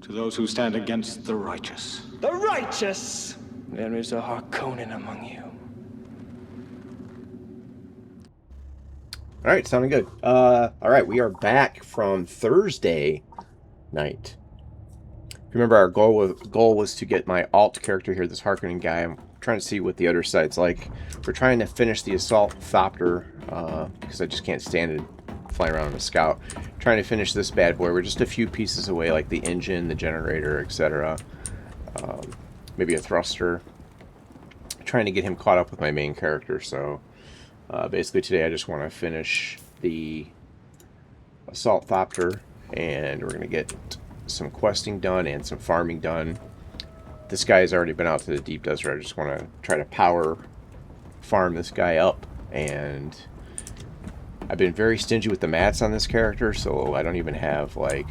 To those who stand against the righteous. The righteous! There is a Harkonnen among you. All right, sounding good. All right, we are back from Thursday night. Remember, our goal was to get my alt character here, this Harkonnen guy. I'm trying to see what the other side's like. We're trying to finish the assault Thopter because I just can't stand it flying around on a scout. Trying to finish this bad boy. We're just a few pieces away, like the engine, the generator, etc. Maybe a thruster. Trying to get him caught up with my main character. So basically today I just want to finish the assault Thopter, and we're going to get some questing done and some farming done. This guy has already been out to the deep desert. I just want to try to power farm this guy up, and I've been very stingy with the mats on this character, so I don't even have, like,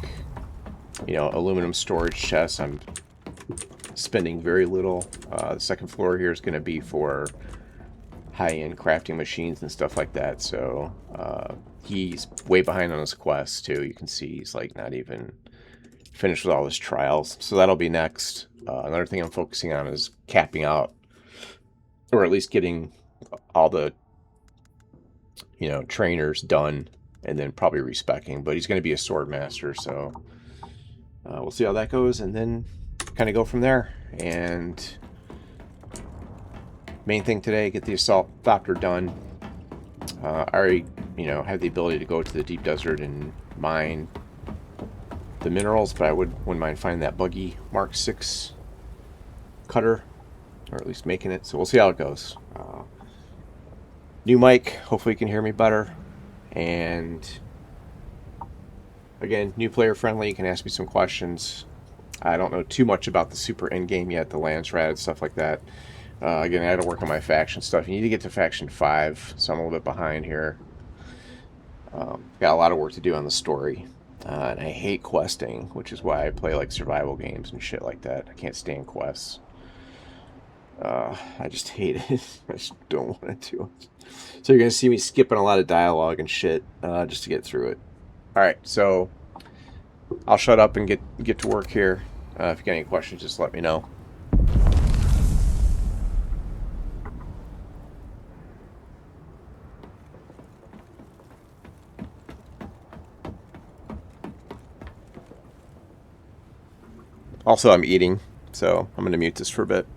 you know, aluminum storage chests. I'm spending very little. The second floor here is going to be for high-end crafting machines and stuff like that, so he's way behind on his quests too. You can see he's like not even finished with all his trials, so that'll be next. Another thing I'm focusing on is capping out, or at least getting all the, you know, trainers done, and then probably respecking. But he's going to be a sword master, so we'll see how that goes, and then kind of go from there. And main thing today, get the assault Thopter done. I already, you know, have the ability to go to the deep desert and mine the minerals, but I wouldn't mind finding that buggy Mark 6 cutter, or at least making it. So we'll see how it goes. New mic, hopefully you can hear me better. And again, new player friendly. You can ask me some questions. I don't know too much about the super end game yet, the Lance Rad, stuff like that. Again, I had to work on my faction stuff. You need to get to faction 5, so I'm a little bit behind here. Got a lot of work to do on the story. And I hate questing, which is why I play like survival games and shit like that. I can't stand quests. I just hate it. I just don't want to do it. So you're going to see me skipping a lot of dialogue and shit just to get through it. Alright, so I'll shut up and get to work here. If you got any questions, just let me know. Also, I'm eating, so I'm going to mute this for a bit.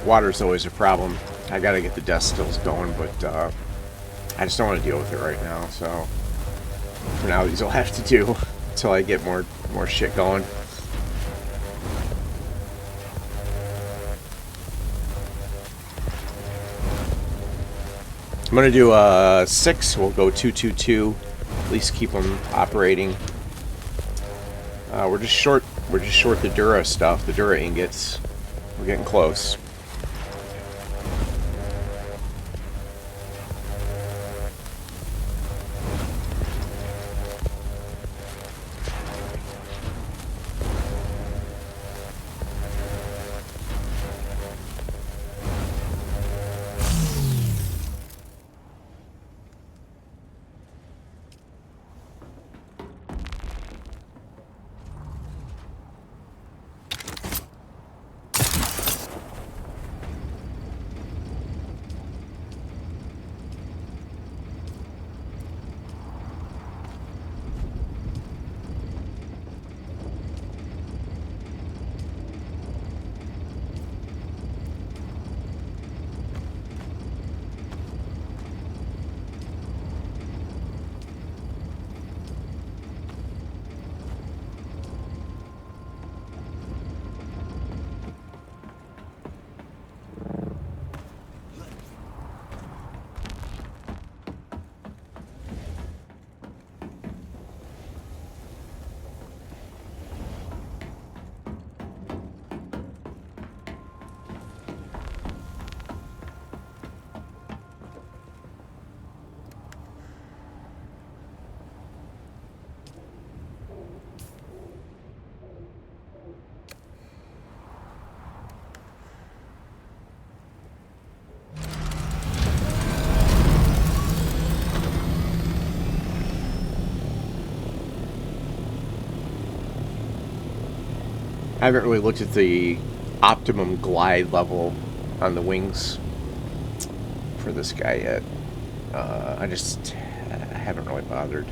Water's always a problem. I gotta get the death stills going, but I just don't want to deal with it right now, so for now these will have to do until I get more shit going. I'm gonna do 6. We'll go 2-2-2. At least keep them operating. We're just short the Dura stuff, the Dura ingots. We're getting close. I haven't really looked at the optimum glide level on the wings for this guy yet. I haven't really bothered.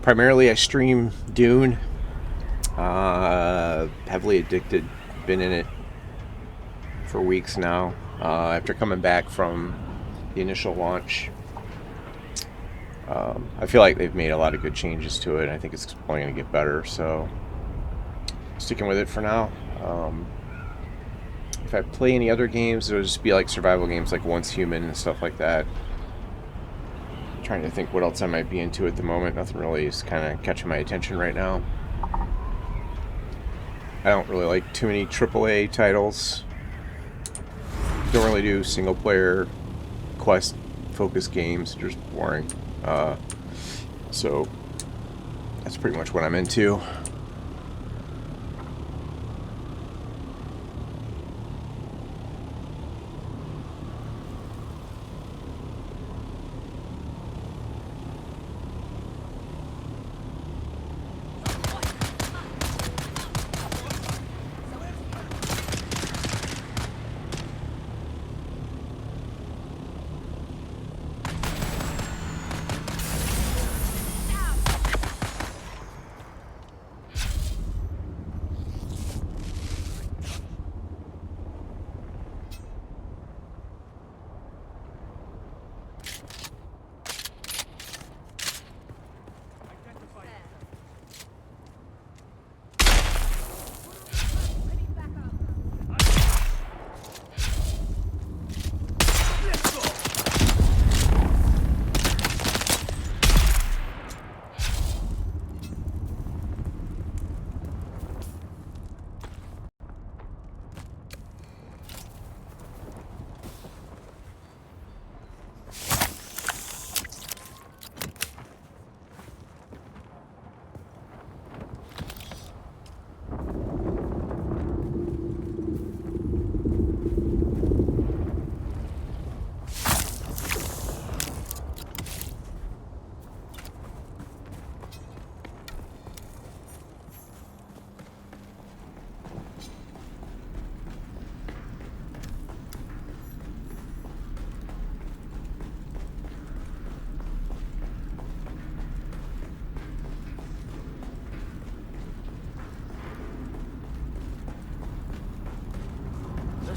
Primarily I stream Dune. Heavily addicted. Been in it for weeks now. After coming back from the initial launch. I feel like they've made a lot of good changes to it. I think it's only going to get better, so sticking with it for now. If I play any other games, it'll just be like survival games like Once Human and stuff like that. Trying to think what else I might be into at the moment. Nothing really is kind of catching my attention right now. I don't really like too many AAA titles. Don't really do single player quest focused games. They're just boring. So that's pretty much what I'm into.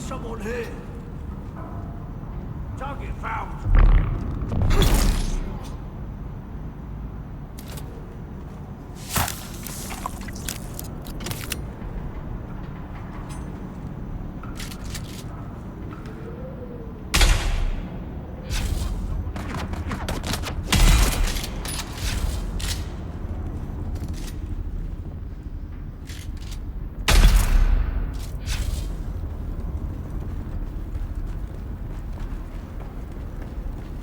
someone here. Target found.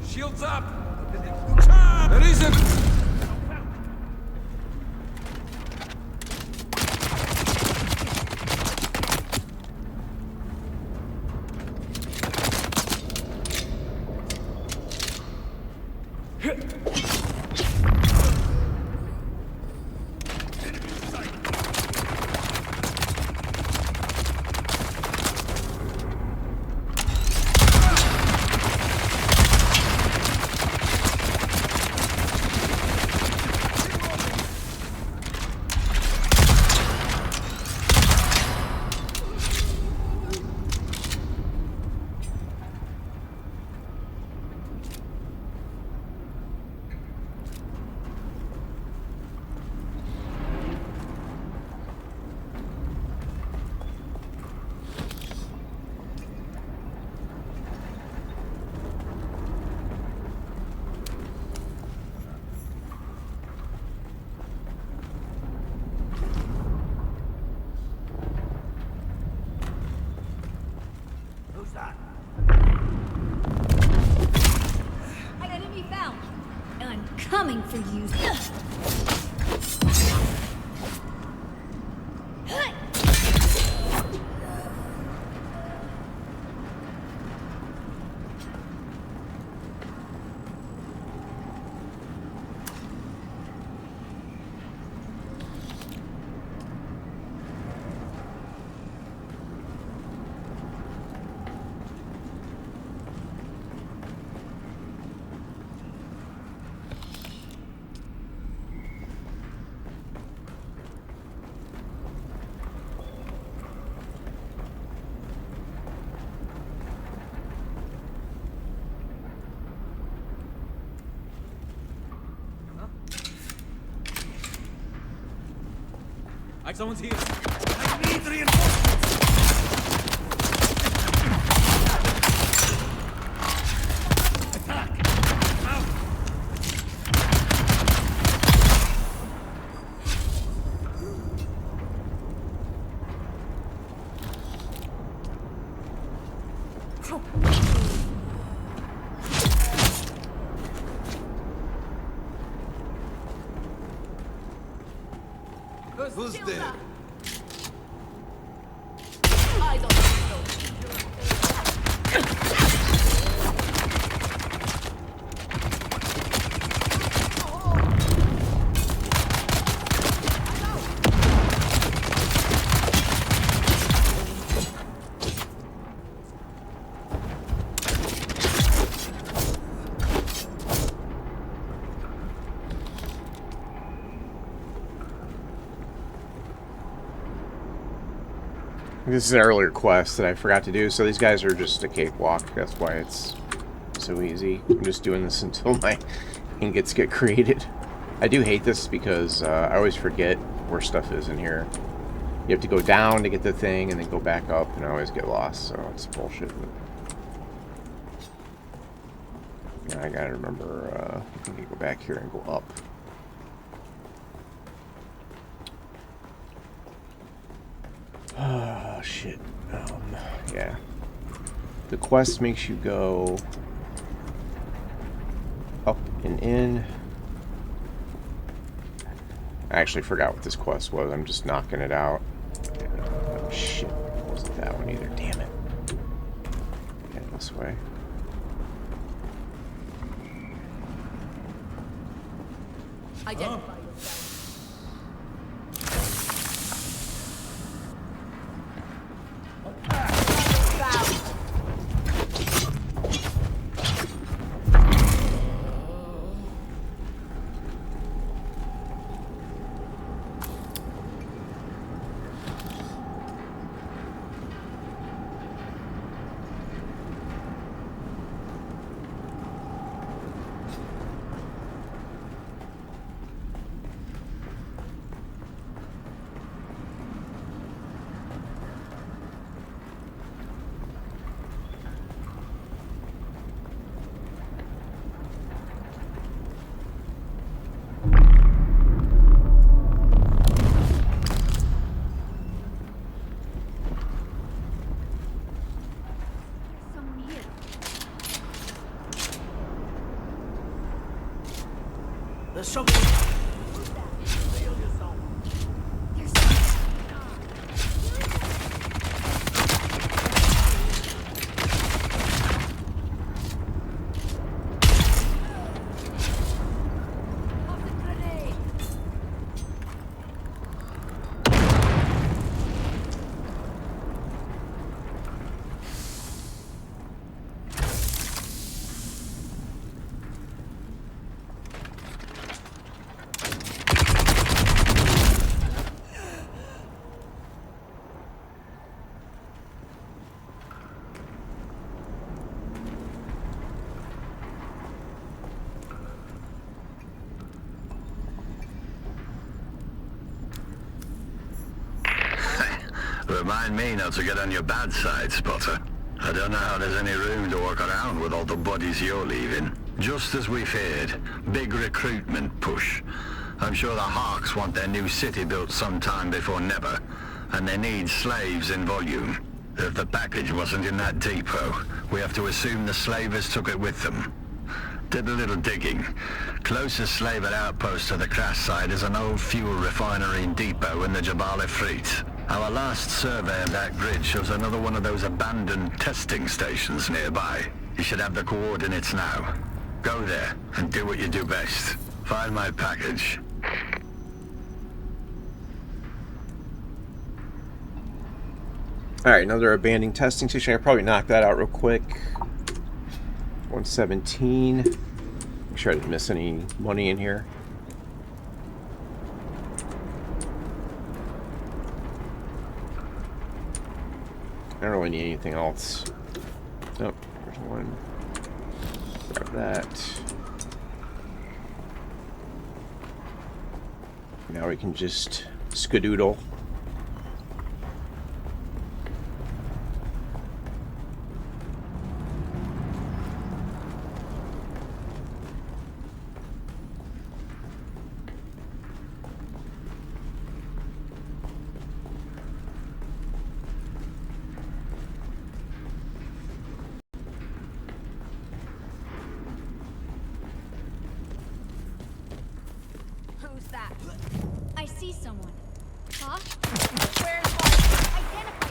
Shields up! There isn't! Enemy found. I'm coming for you. Like someone's here. I need reinforcements! Attack! Out! Who's there? I don't This is an earlier quest that I forgot to do, so these guys are just a cakewalk. That's why it's so easy. I'm just doing this until my ingots get created. I do hate this because I always forget where stuff is in here. You have to go down to get the thing and then go back up, and I always get lost, so it's bullshit. Yeah, I gotta remember, I think I go back here and go up. Oh, shit. Yeah. The quest makes you go up and in. I actually forgot what this quest was. I'm just knocking it out. Shit. It wasn't that one either. Damn it. Okay, this way. identify yourself. There's something. There's Pop the grenade. Remind me not to get on your bad side, Spotter. I don't know how there's any room to walk around with all the bodies you're leaving. Just as we feared, big recruitment push. I'm sure the Harks want their new city built sometime before never, and they need slaves in volume. If the package wasn't in that depot, we have to assume the slavers took it with them. Did a little digging. Closest slaver outpost to the crash site is an old fuel refinery and depot in the Jabal Ifrit. Our last survey of that grid shows another one of those abandoned testing stations nearby. You should have the coordinates now. Go there and do what you do best. Find my package. Alright, another abandoned testing station. I can probably knock that out real quick. 117. Make sure I didn't miss any money in here. I don't really need anything else. Oh, there's one. Grab that. Now we can just skedoodle. Who's that? I see someone. Huh? Where's Hark? Identify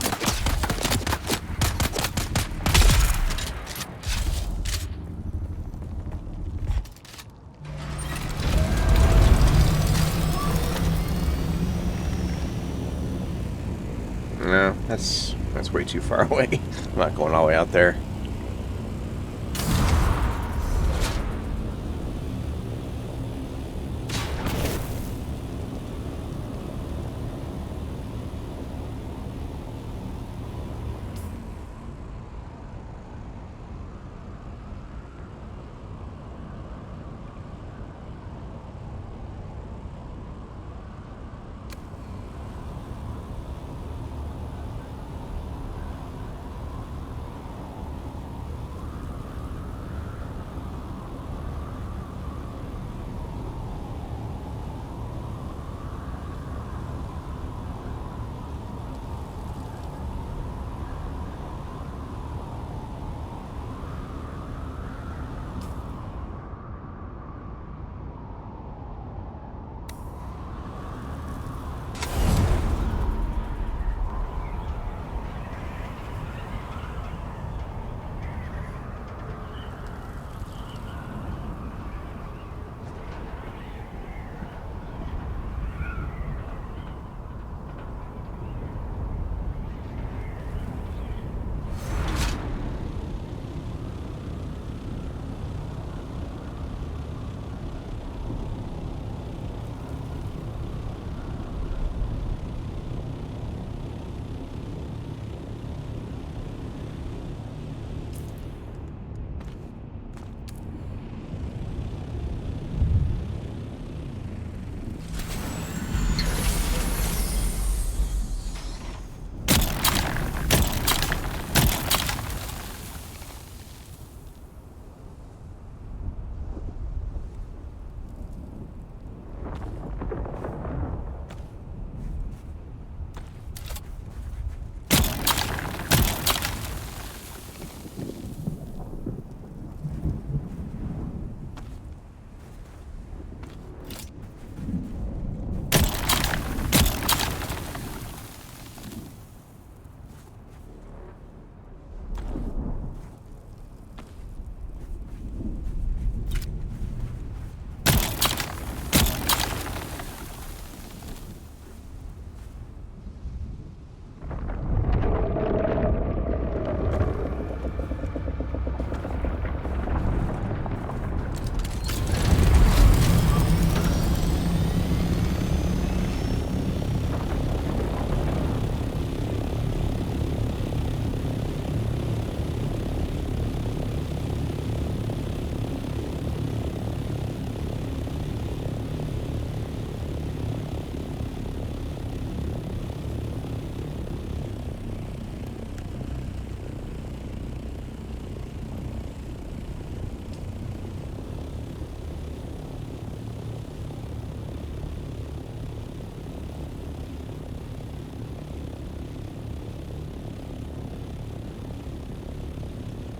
him. No, that's way too far away. I'm not going all the way out there.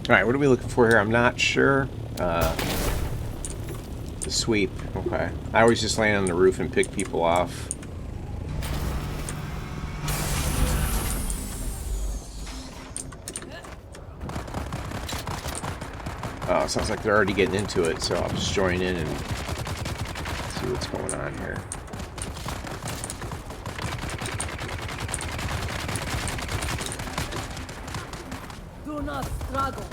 Alright, what are we looking for here? I'm not sure. The sweep. Okay. I always just land on the roof and pick people off. Oh, it sounds like they're already getting into it, so I'll just join in and see what's going on here. Do not struggle.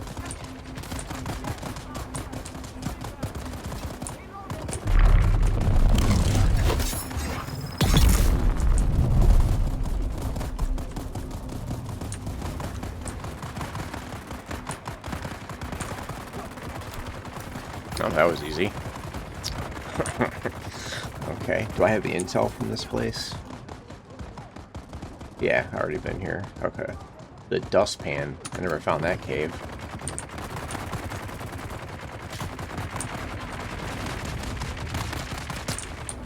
Oh, that was easy. Okay, do I have the intel from this place? Yeah, I already been here. Okay. The dustpan. I never found that cave.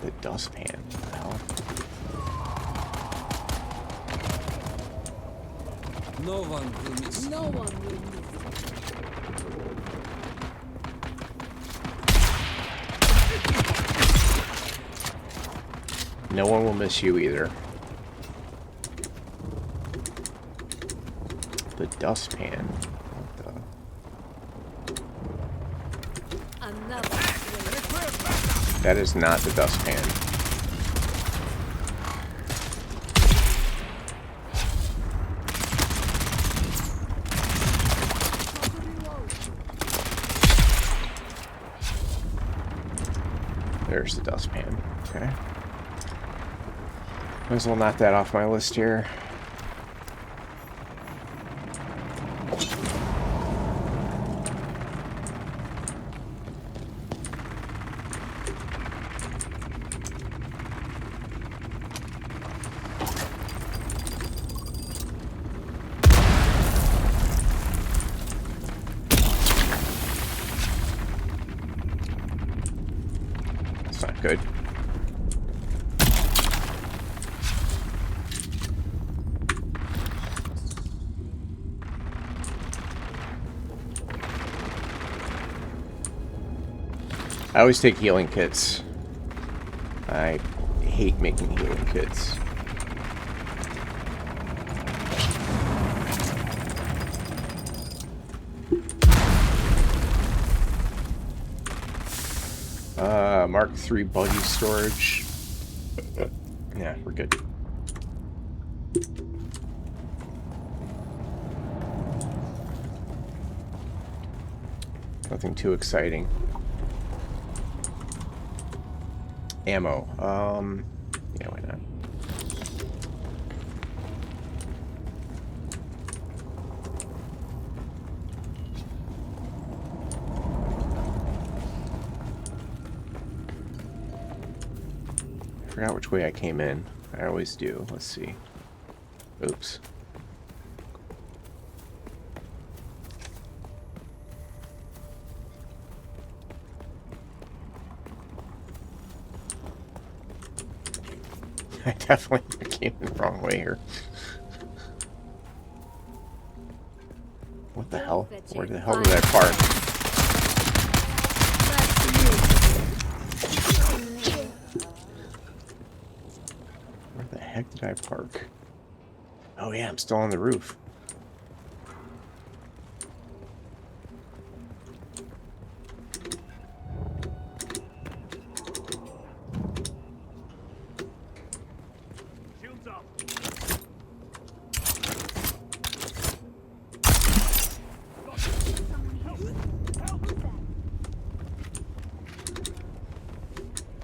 The dustpan. What the hell? No one will miss. No one will miss. No one will miss you either. The dustpan. What Another. the? That is not the dustpan. There's the dustpan. Okay. Might as well knock that off my list here. That's not good. I always take healing kits. I hate making healing kits. Mark 3 buggy storage. Yeah, we're good. Nothing too exciting. Ammo. Yeah, why not? I forgot which way I came in. I always do. Let's see. Oops. I definitely came in the wrong way here. What the hell? Where the hell did I park? Where the heck did I park? Oh yeah, I'm still on the roof. Shields up.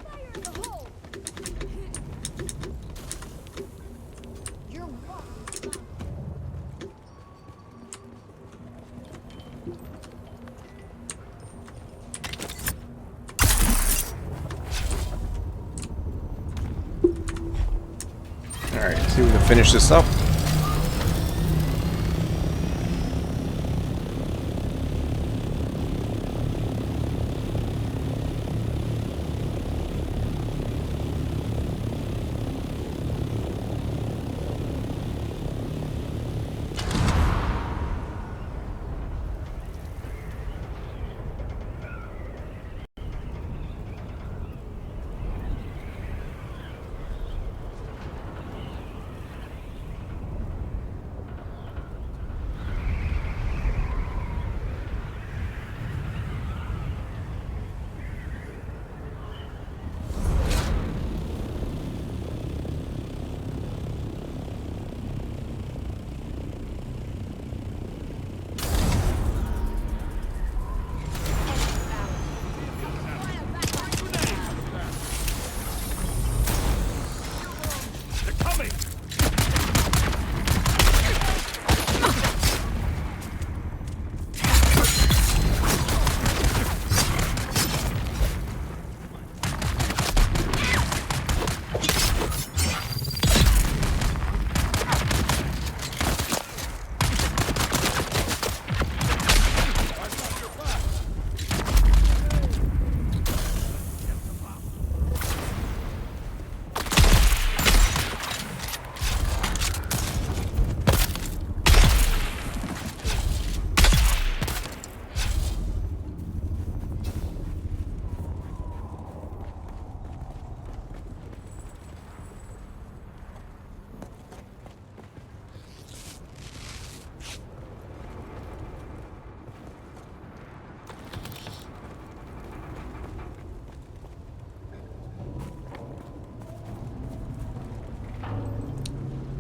Fire in the hole. You're welcome. Alright, see if we can finish this up.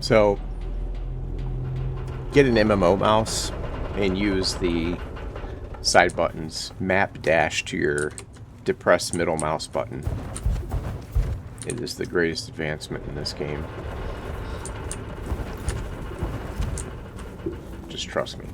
So, get an MMO mouse and use the side buttons. Map dash to your depressed middle mouse button. It is the greatest advancement in this game. Just trust me.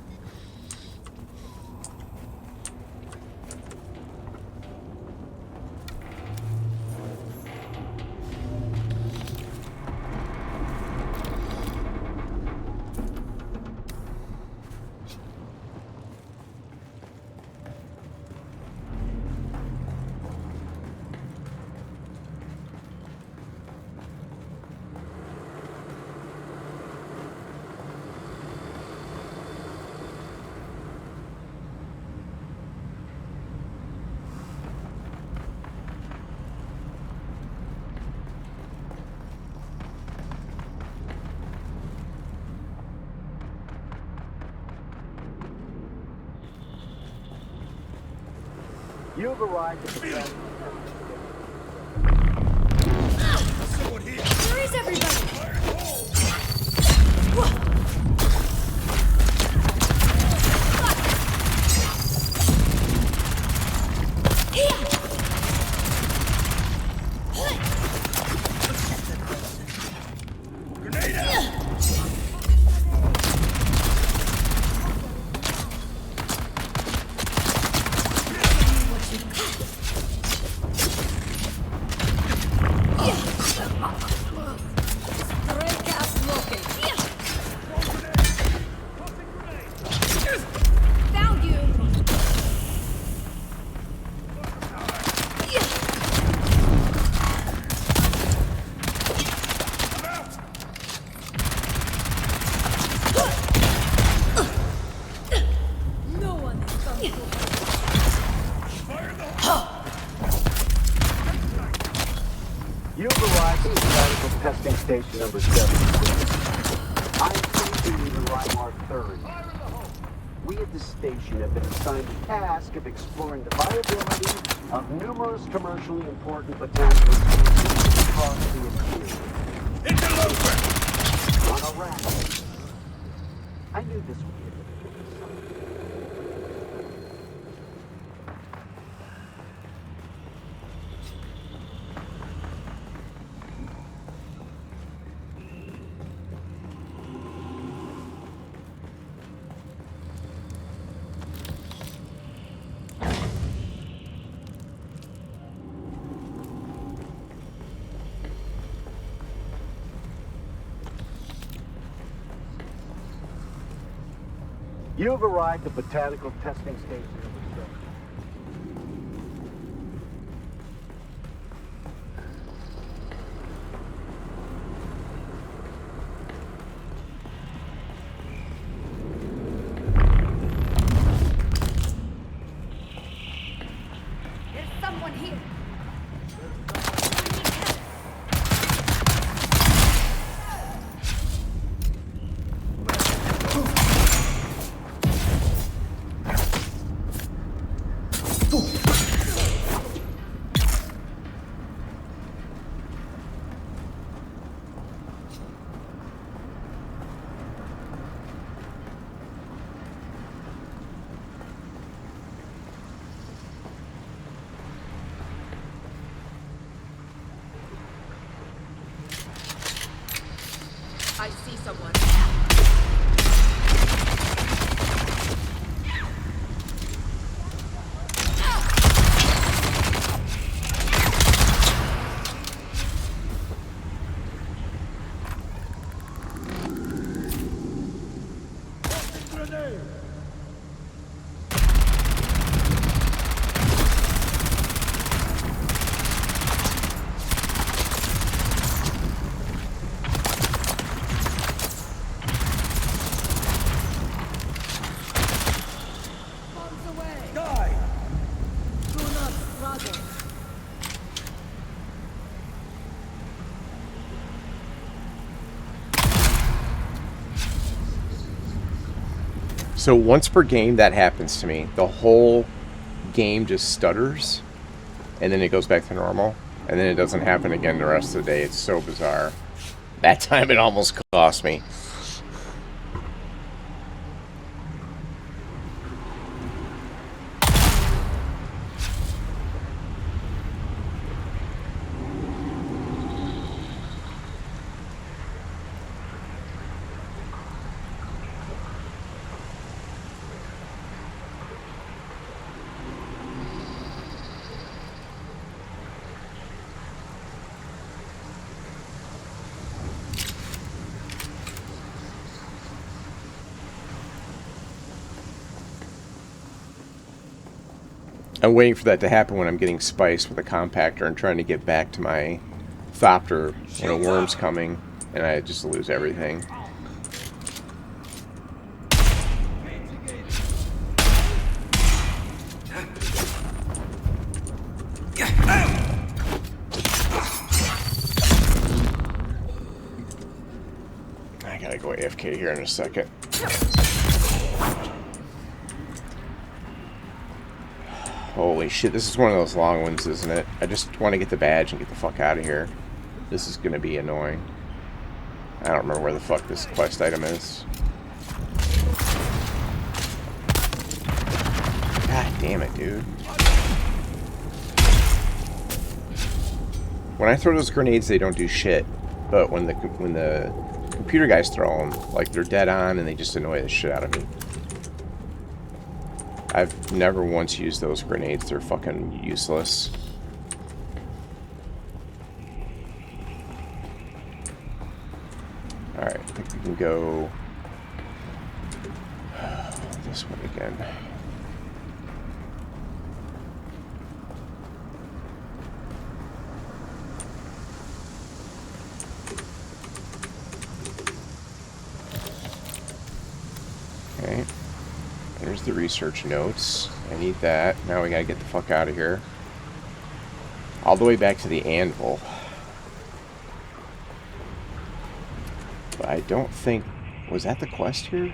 You've arrived at the Someone here! Where is everybody? Grenade out! Found you. No one is coming. You've arrived at the medical testing station number 7. I'm Team Leader Reinhard III. We at the station have been assigned the task of exploring the viability of numerous commercially important botanical species across the interior. Interloper! On a raft. I knew this would be a difficult assignment. You've arrived at botanical testing station number 7. There's someone here. I see someone. Grenade! Bombs away. Die! Do not struggle. So once per game that happens to me, the whole game just stutters, and then it goes back to normal, and then it doesn't happen again the rest of the day. It's so bizarre. That time it almost cost me. I'm waiting for that to happen when I'm getting spiced with a compactor and trying to get back to my Thopter when a worm's coming, and I just lose everything. I gotta go AFK here in a second. Holy shit, this is one of those long ones, isn't it? I just want to get the badge and get the fuck out of here. This is going to be annoying. I don't remember where the fuck this quest item is. God damn it, dude. When I throw those grenades, they don't do shit. But when the computer guys throw them, like, they're dead on and they just annoy the shit out of me. I've never once used those grenades. They're fucking useless. Alright, I think we can go this way again. Okay. There's the research notes. I need that. Now we gotta get the fuck out of here. All the way back to the anvil. But I don't think... Was that the quest here?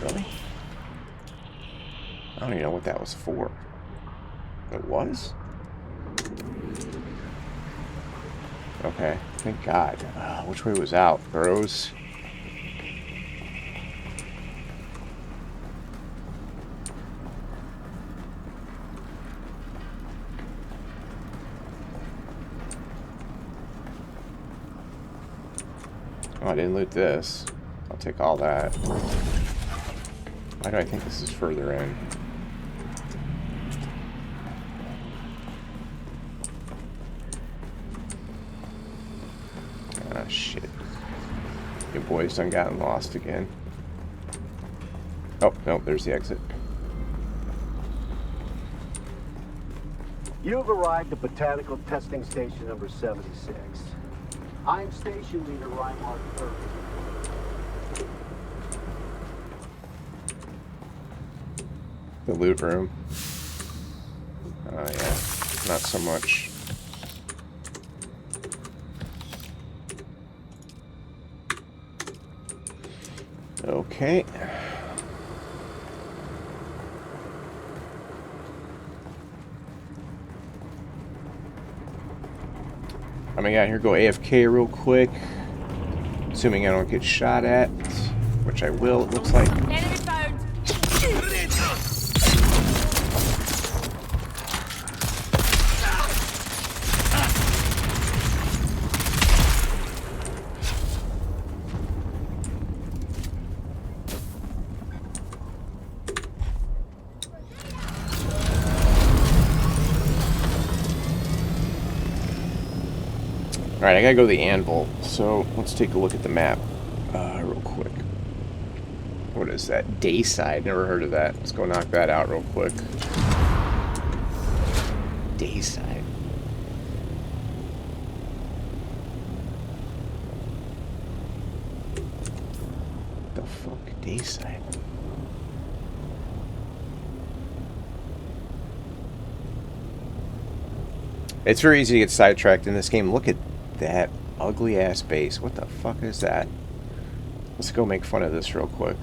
Really? I don't even know what that was for. It was? Okay. Thank God. Which way was out? Bros? Oh, I didn't loot this. I'll take all that. Why do I think this is further in? Ah, shit. Your boys done gotten lost again. Oh, no, there's the exit. You've arrived at Botanical Testing Station number 76. I'm Station Leader Reinhardt 30. The loot room. Oh, yeah. Not so much. Okay. I'm gonna get out here, go AFK real quick. Assuming I don't get shot at, which I will, it looks like. Enemy found. Alright, I gotta go to the anvil, so let's take a look at the map real quick. What is that? Dayside, never heard of that. Let's go knock that out real quick. Dayside. The fuck? Dayside? It's very easy to get sidetracked in this game. Look at that ugly ass base. What the fuck is that? Let's go make fun of this real quick.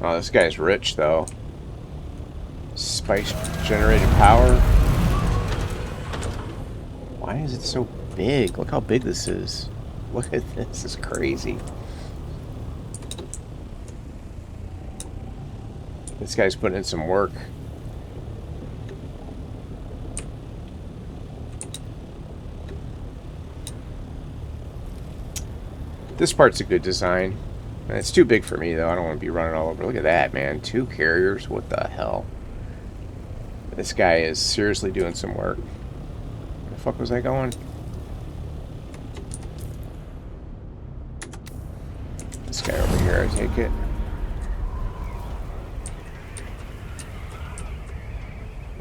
Oh, this guy's rich, though. Spice generated power. Why is it so big? Look how big this is. Look at this. This is crazy. This guy's putting in some work. This part's a good design. It's too big for me, though. I don't want to be running all over. Look at that, man. 2 carriers? What the hell? This guy is seriously doing some work. Where the fuck was I going? This guy over here, I take it.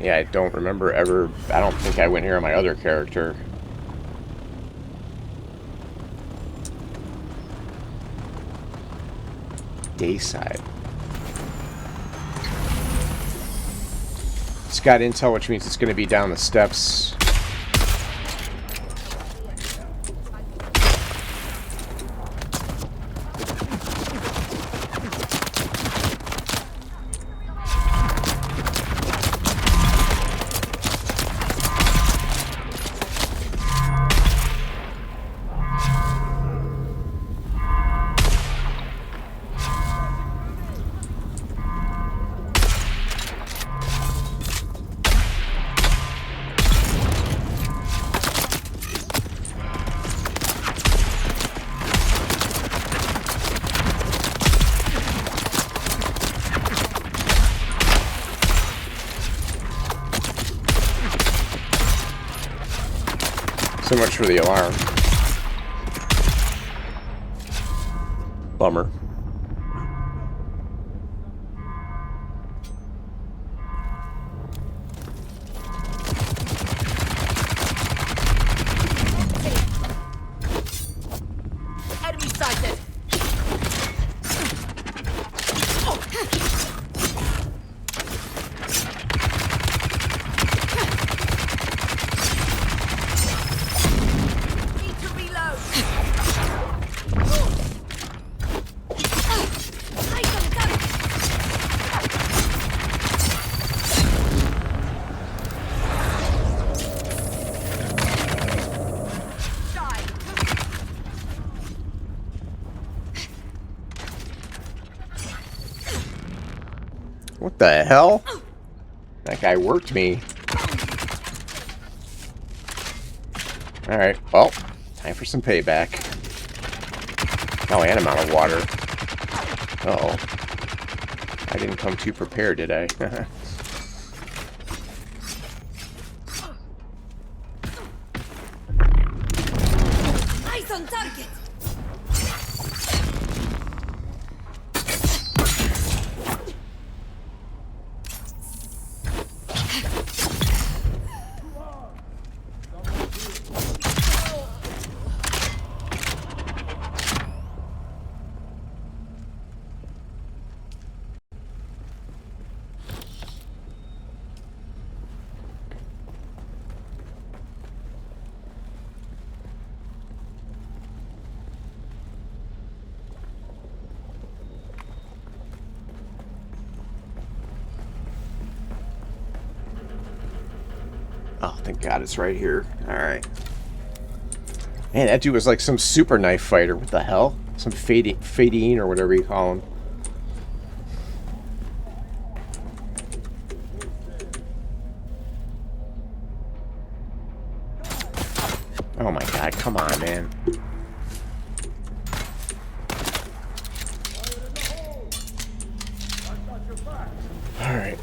Yeah, I don't remember ever... I don't think I went here on my other character. Dayside. It's got intel, which means it's going to be down the steps. So much for the alarm. Bummer. Enemy sighted. Need to reload. What the hell? That guy worked me. Alright, well, time for some payback. Oh, and I'm out of water. Uh-oh. I didn't come too prepared, did I? Eyes on target. Oh, thank God it's right here. Alright. Man, that dude was like some super knife fighter. What the hell? Some Fadine or whatever you call him. Oh my God, come on, man. Alright.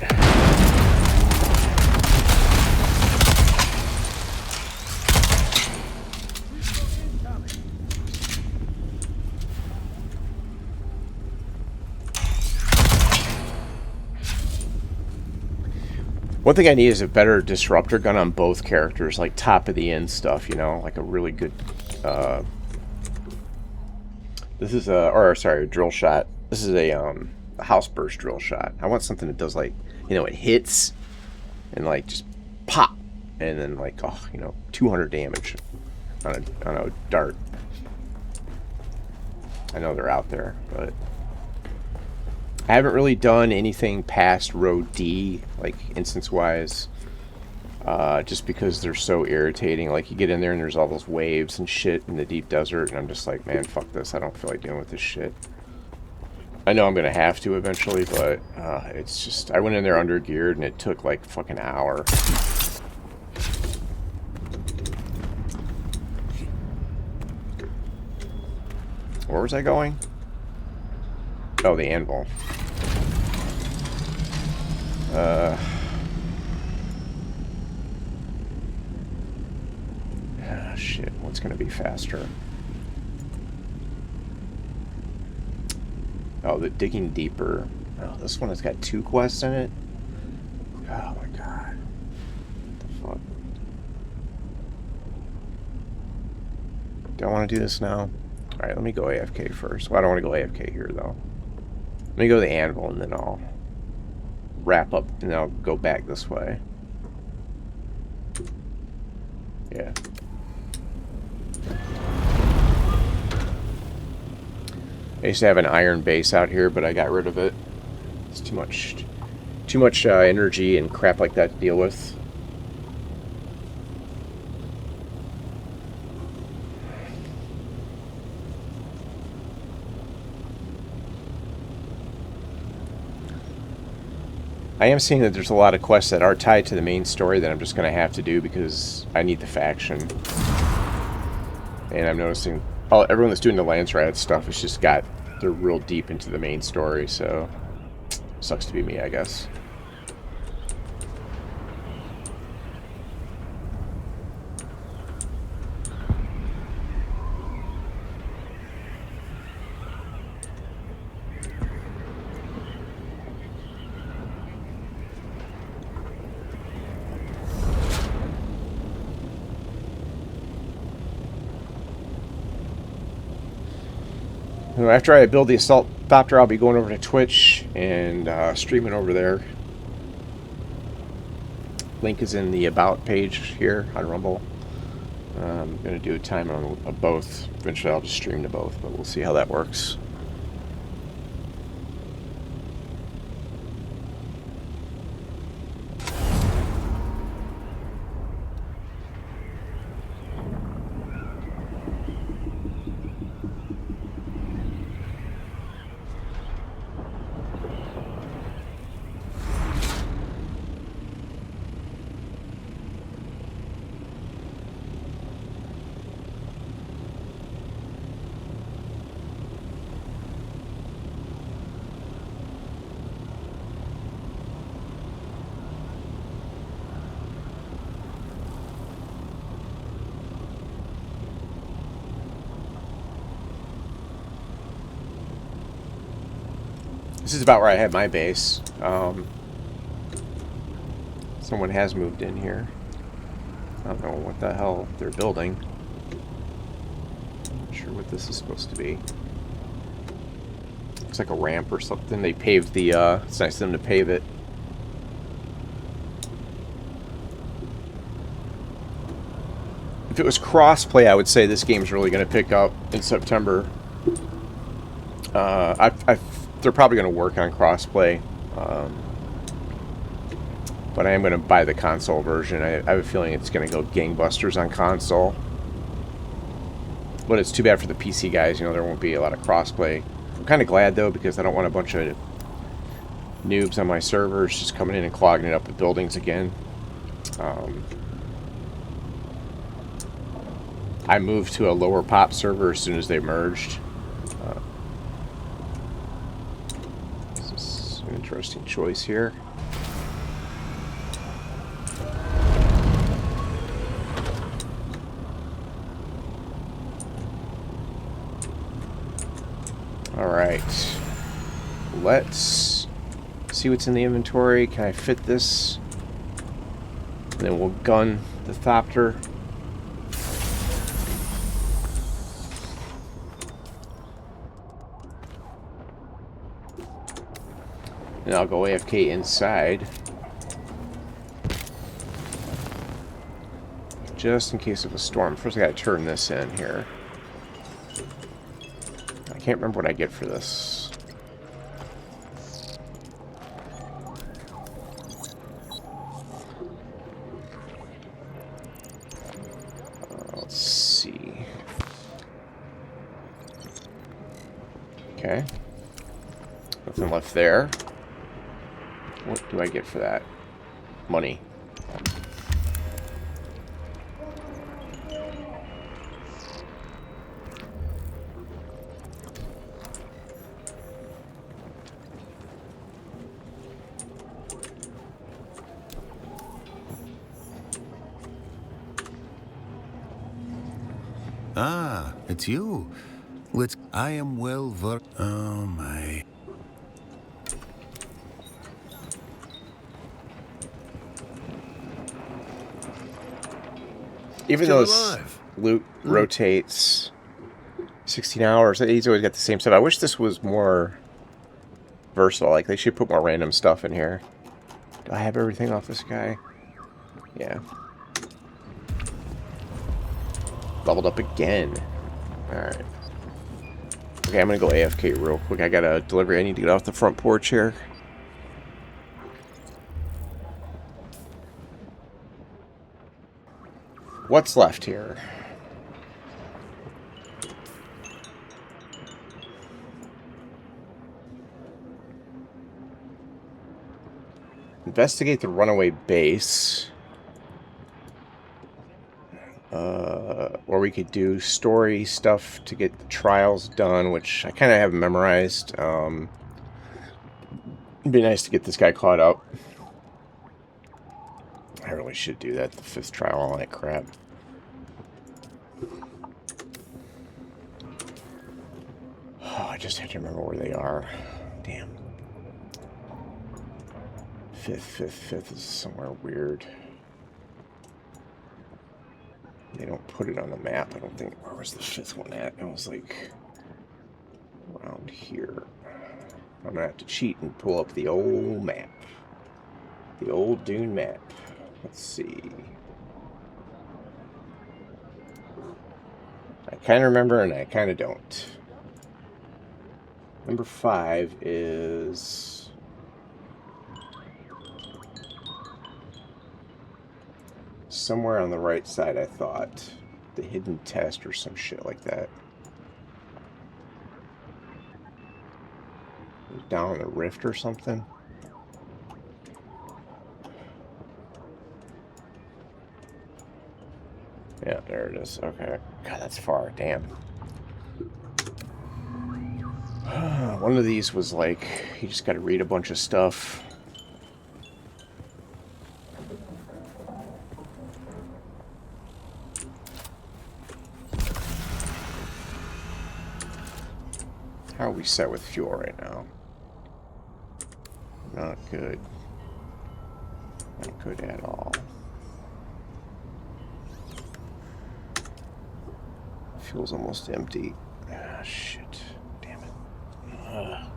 One thing I need is a better disruptor gun on both characters, like top of the end stuff, you know, like a really good, this is a drill shot. This is a house burst drill shot. I want something that does like, you know, it hits and like just pop and then like, oh, you know, 200 damage on a dart. I know they're out there, but I haven't really done anything past row D, like instance-wise, just because they're so irritating. Like, you get in there and there's all those waves and shit in the deep desert, and I'm just like, man, fuck this. I don't feel like dealing with this shit. I know I'm going to have to eventually, but it's just... I went in there under-geared, and it took, like, fucking an hour. Where was I going? Oh, the anvil. Shit, what's going to be faster? Oh, the digging deeper. Oh, this one has got 2 quests in it? Oh my god. What the fuck? Do I want to do this now? Alright, let me go AFK first. Well, I don't want to go AFK here, though. Let me go to the anvil, and then I'll wrap up, and I'll go back this way. Yeah. I used to have an iron base out here, but I got rid of it. It's too much energy and crap like that to deal with. I am seeing that there's a lot of quests that are tied to the main story that I'm just going to have to do because I need the faction. And I'm noticing everyone that's doing the Lance Rat stuff has just got... They're real deep into the main story, so... Sucks to be me, I guess. After I build the assault Thopter, I'll be going over to Twitch and streaming over there. Link is in the About page here on Rumble. I'm going to do a time on both. Eventually I'll just stream to both, but we'll see how that works. This is about where I had my base. Someone has moved in here. I don't know what the hell they're building. Not sure what this is supposed to be. Looks like a ramp or something. They paved the, it's nice of them to pave it. If it was cross-play, I would say this game's really going to pick up in September. They're probably going to work on crossplay, but I am going to buy the console version. I have a feeling it's going to go gangbusters on console. But it's too bad for the PC guys, you know, there won't be a lot of crossplay. I'm kind of glad, though, because I don't want a bunch of noobs on my servers just coming in and clogging it up with buildings again. I moved to a lower pop server as soon as they merged. Interesting choice here. Alright. Let's see what's in the inventory. Can I fit this? And then we'll gun the Thopter. And I'll go AFK inside. Just in case of a storm. First I gotta turn this in here. I can't remember what I get for this. Okay. Nothing left there. What do I get for that? Money. Ah, it's you. I am well versed. Oh my. Even Still though alive. loot rotates 16 hours, he's always got the same stuff. I wish this was more versatile. Like, they should put more random stuff in here. Do I have everything off this guy? Yeah. Leveled up again. Alright. Okay, I'm gonna go AFK real quick. I got a delivery. I need to get off the front porch here. What's left here? Investigate the runaway base. Or we could do story stuff to get the trials done, which I kind of have memorized. It'd be nice to get this guy caught up. I really should do that, the 5th trial, all that crap. Oh, I just have to remember where they are. Damn. 5th is somewhere weird. They don't put it on the map, I don't think. Where was the 5th one at? It was like around here. I'm gonna have to cheat and pull up the old map. The old Dune map. Let's see. I kind of remember and I kind of don't. Number 5 is... somewhere on the right side, I thought. The hidden test or some shit like that. Down the rift or something. Yeah, there it is. Okay. God, that's far. Damn. One of these was like, you just got to read a bunch of stuff. How are we set with fuel right now? Not good. Not good at all. Fuel's almost empty. Ah, shit. Damn it. I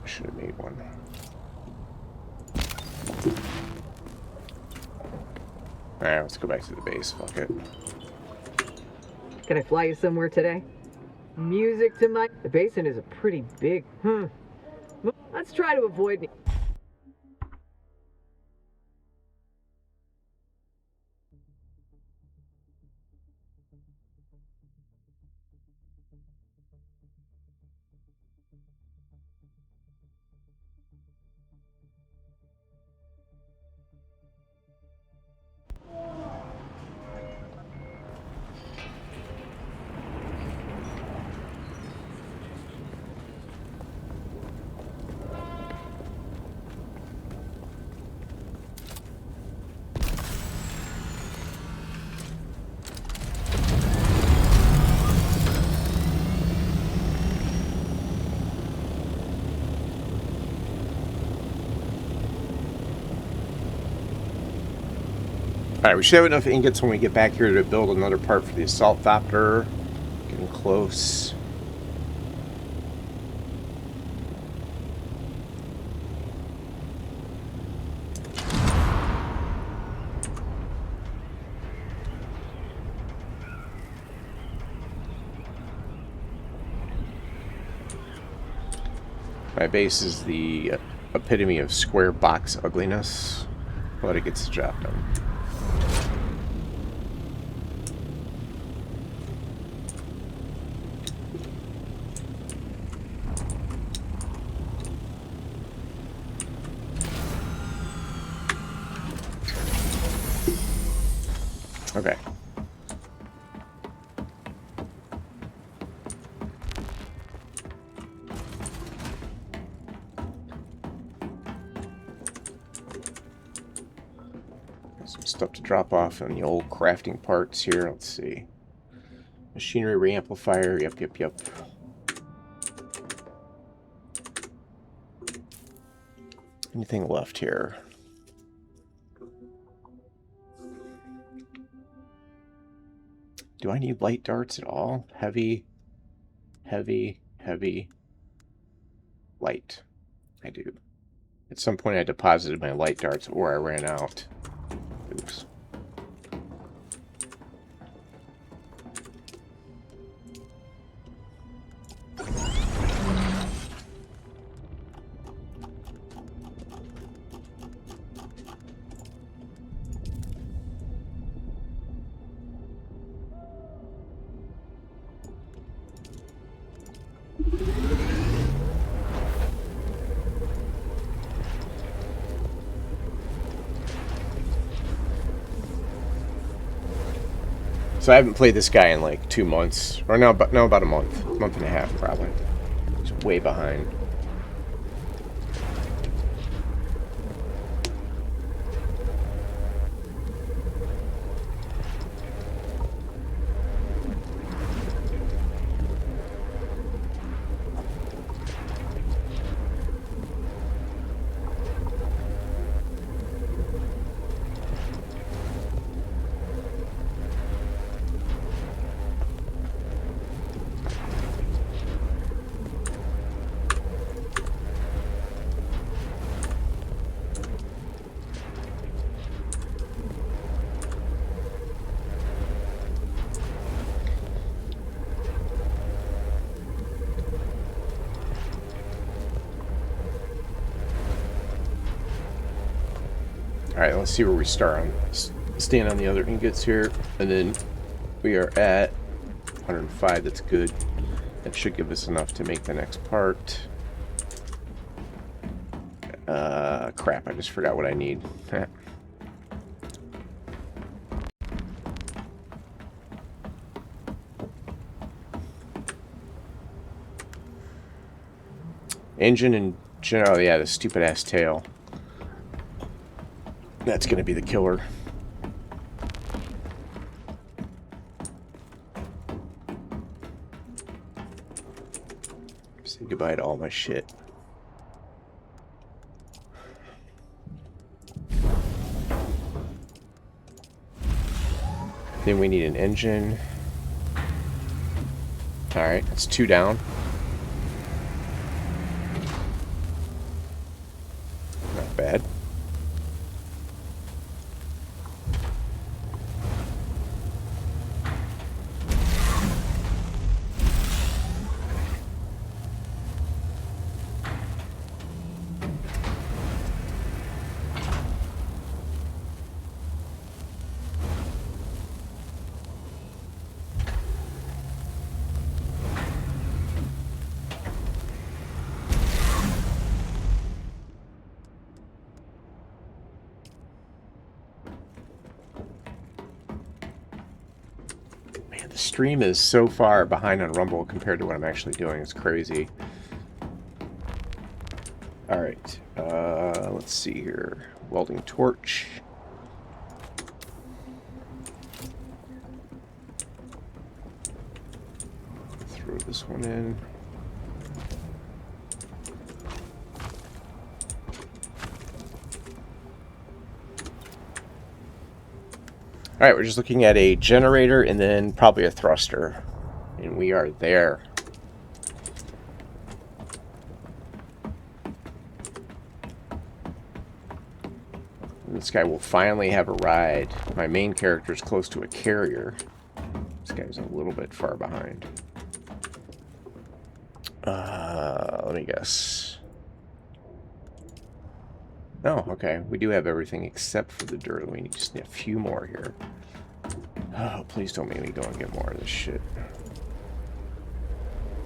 should have made one. Alright, let's go back to the base. Fuck it. Can I fly you somewhere today? Music to my... The basin is a pretty big... Let's try to avoid me. Alright, we should have enough ingots when we get back here to build another part for the assault Thopter. Getting close. My base is the epitome of square box ugliness, but it gets the job done. Okay. Got some stuff to drop off on the old crafting parts here. Let's see. Machinery reamplifier. Yep. Anything left here? Do I need light darts at all? Heavy, light. I do. At some point I deposited my light darts or I ran out. Oops. So I haven't played this guy in like 2 months, or no, about a month and a half probably. He's way behind. Alright, let's see where we start on. Stand on the other ingots here, and then we are at 105. That's good. That should give us enough to make the next part. Crap, I just forgot what I need. Engine and general, yeah, the stupid ass tail. That's gonna be the killer. Say goodbye to all my shit. Then we need an engine. Alright, that's 2 down. Not bad. The stream is so far behind on Rumble compared to what I'm actually doing. It's crazy. Alright, let's see here. Welding torch. Throw this one in. Alright, we're just looking at a generator and then probably a thruster. And we are there. This guy will finally have a ride. My main character is close to a carrier. This guy's a little bit far behind. Let me guess. Oh, okay. We do have everything except for the dirt. We just need a few more here. Oh, please don't make me go and get more of this shit.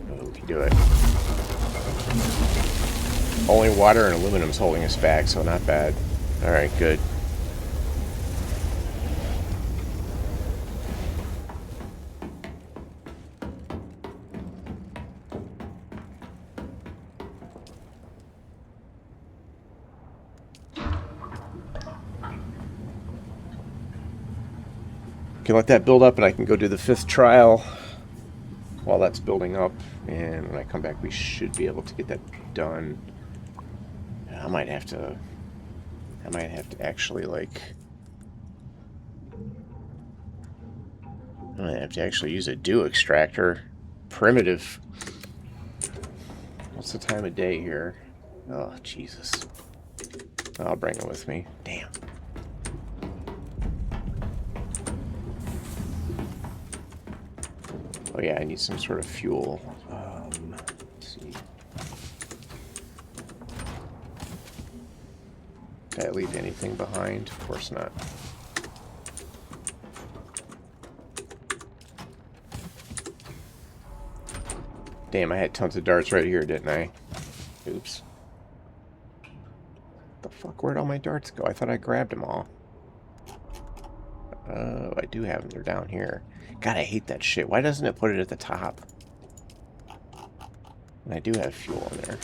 Oh, we can do it. Only water and aluminum's holding us back, so not bad. Alright, good. Can let that build up, and I can go do the 5th trial while that's building up. And when I come back, we should be able to get that done. I might have to actually, like... I might have to actually use a dew extractor. Primitive. What's the time of day here? Oh, Jesus. I'll bring it with me. Damn. Oh yeah, I need some sort of fuel. Let's see. Did I leave anything behind? Of course not. Damn, I had tons of darts right here, didn't I? Oops. What the fuck? Where'd all my darts go? I thought I grabbed them all. Oh, I do have them. They're down here. God, I hate that shit. Why doesn't it put it at the top? And I do have fuel in there.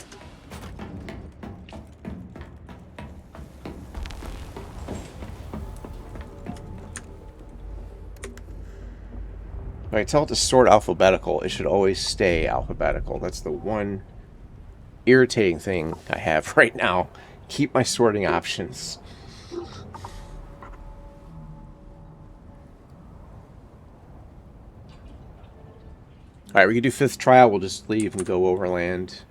If I tell it to sort alphabetical, it should always stay alphabetical. That's the one irritating thing I have right now. Keep my sorting options. Alright, we can do 5th trial. We'll just leave and go overland.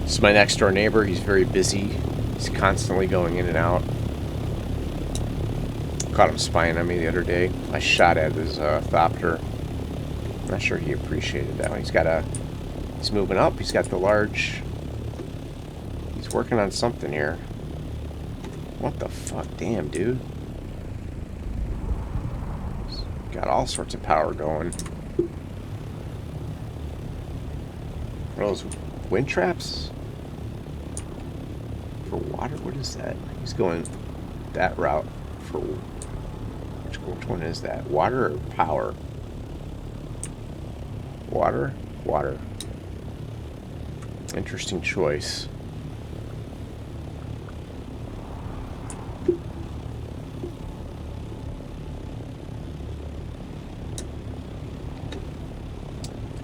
This is my next door neighbor. He's very busy. He's constantly going in and out. Caught him spying on me the other day. I shot at his Thopter. I'm not sure he appreciated that one. He's moving up. He's got the large... He's working on something here. What the fuck? Damn, dude. He's got all sorts of power going. What are those wind traps? For water? What is that? He's going that route for... Which one is that? Water or power? Water? Water. Interesting choice.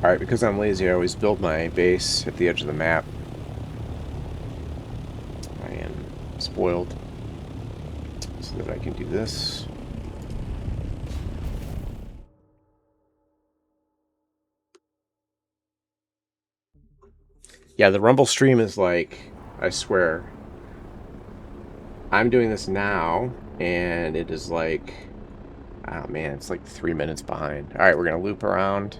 Alright, because I'm lazy, I always build my base at the edge of the map. I am spoiled. So that I can do this. Yeah, the Rumble stream is like, I swear, I'm doing this now, and it is like, oh man, it's like 3 minutes behind. Alright, we're going to loop around.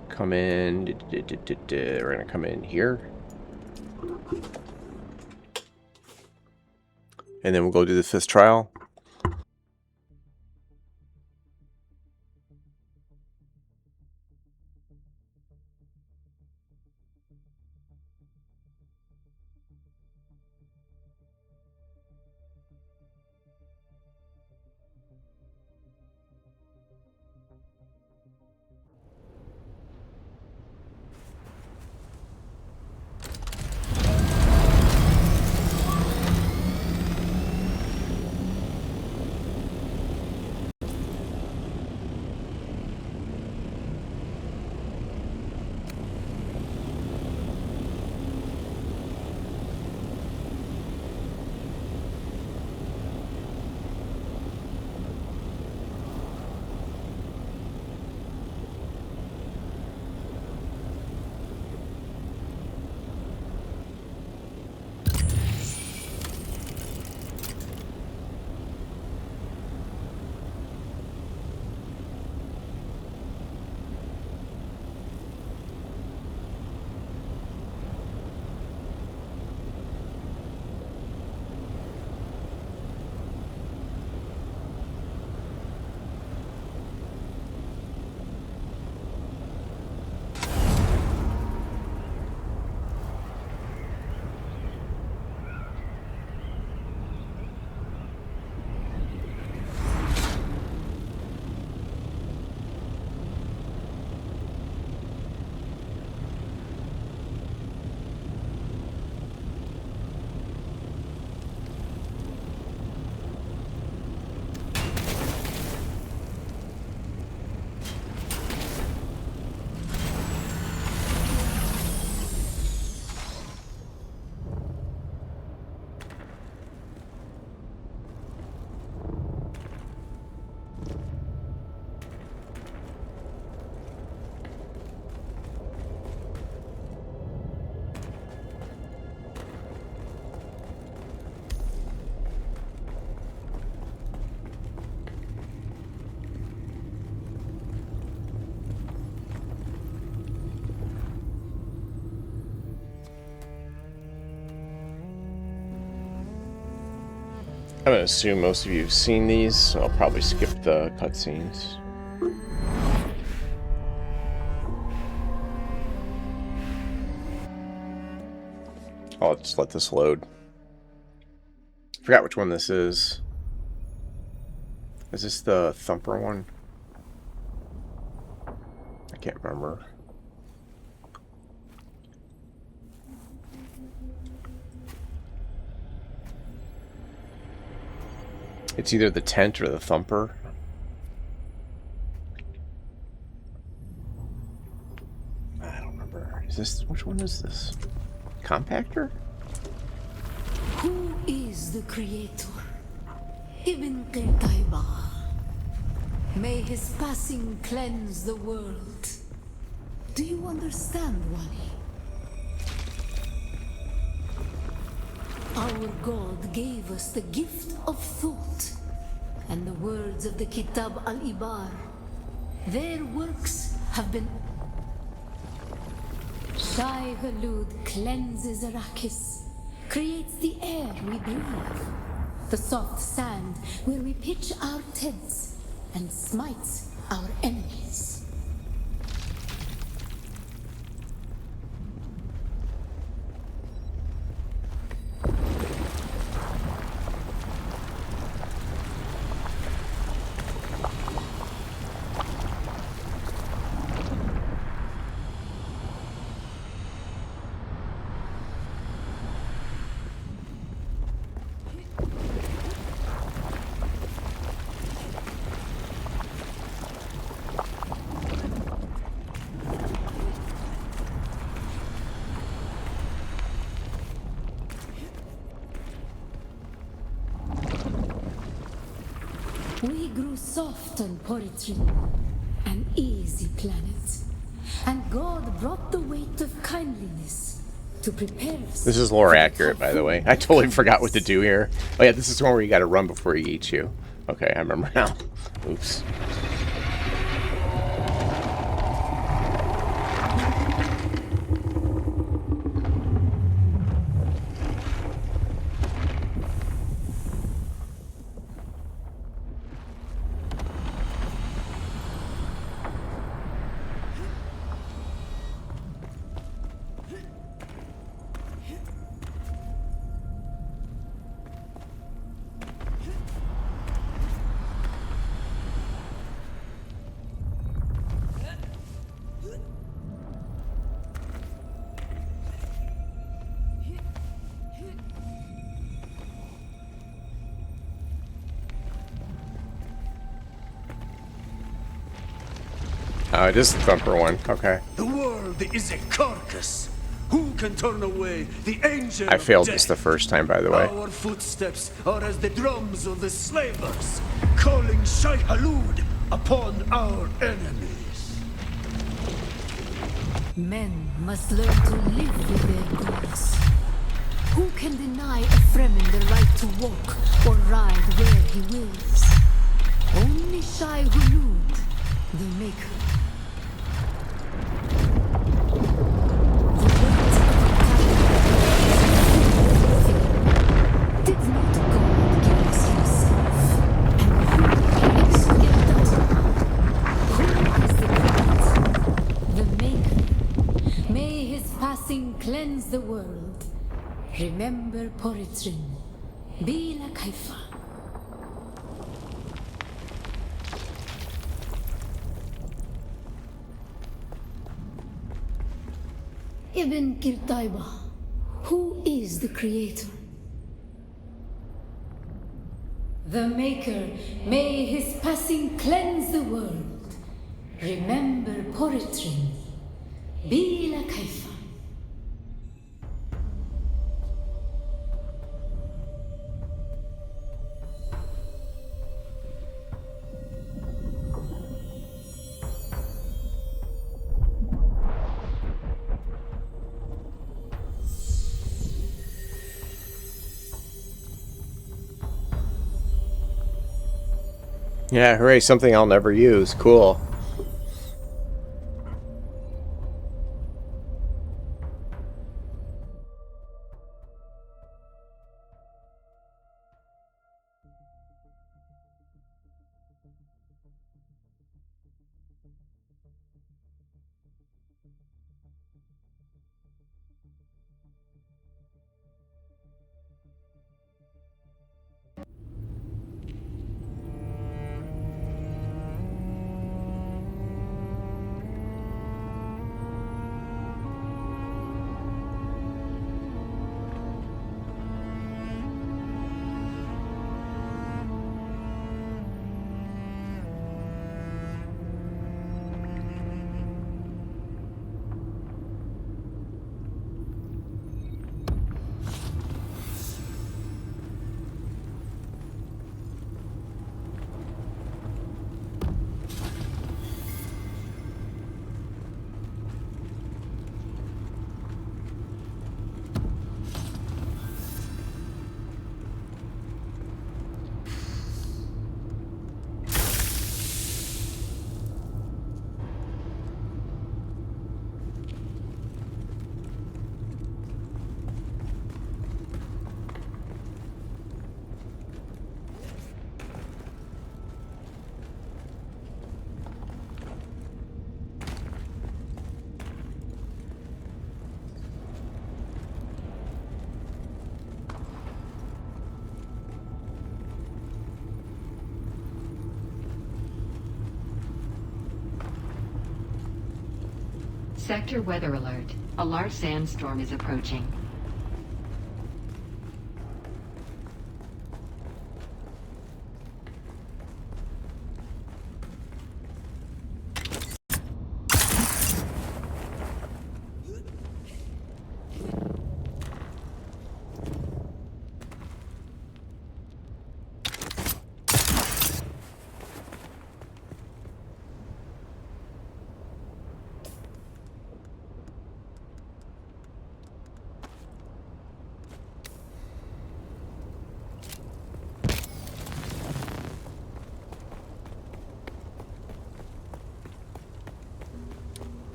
Come in. We're gonna come in here, and then we'll go do the 5th trial. I'm gonna assume most of you have seen these, so I'll probably skip the cutscenes. I'll just let this load. Forgot which one this is. Is this the Thumper one? I can't remember. It's either the Tent or the Thumper. I don't remember. Is this, which one is this? Compactor? Who is the creator? Ibn Qirtaiba. May his passing cleanse the world. Do you understand, Wani? Our God gave us the gift of thought, and the words of the Kitab al-Ibar. Their works have been... Shai Hulud cleanses Arrakis, creates the air we breathe, the soft sand where we pitch our tents, and smites our enemies. We grew soft on Poritrin, an easy planet, and God brought the weight of kindliness to prepare us. This is lore accurate, by the way. I totally forgot what to do here. Oh yeah, this is one where you gotta run before he eats you. Okay, I remember now. Oops. It is the Thumper one. Okay. The world is a carcass. Who can turn away the angel I failed of this death? the first time, by the way. Our footsteps are as the drums of the slavers, calling Shai Hulud upon our enemies. Men must learn to live with their gods. Who can deny a Fremen the right to walk or ride where he wills? Only Shai Hulud, the Maker. Did not God give us himself? And who is Who is the Maker? May his passing cleanse the world. Remember Poritrin. Bila Kaifa. Ibn Qirtaiba. Who is the creator? The Maker, may his passing cleanse the world. Remember Poritrin. Bila Kaifa. Yeah, hooray, something I'll never use. Cool. Sector weather alert. A large sandstorm is approaching.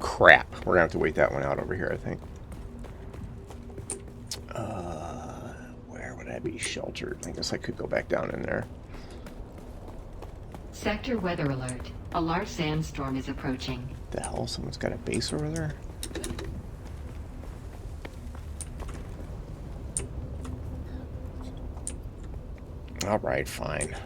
Crap. We're gonna have to wait that one out over here, I think. Where would I be sheltered? I guess I could go back down in there. Sector weather alert. A large sandstorm is approaching. The hell? Someone's got a base over there? Alright, fine.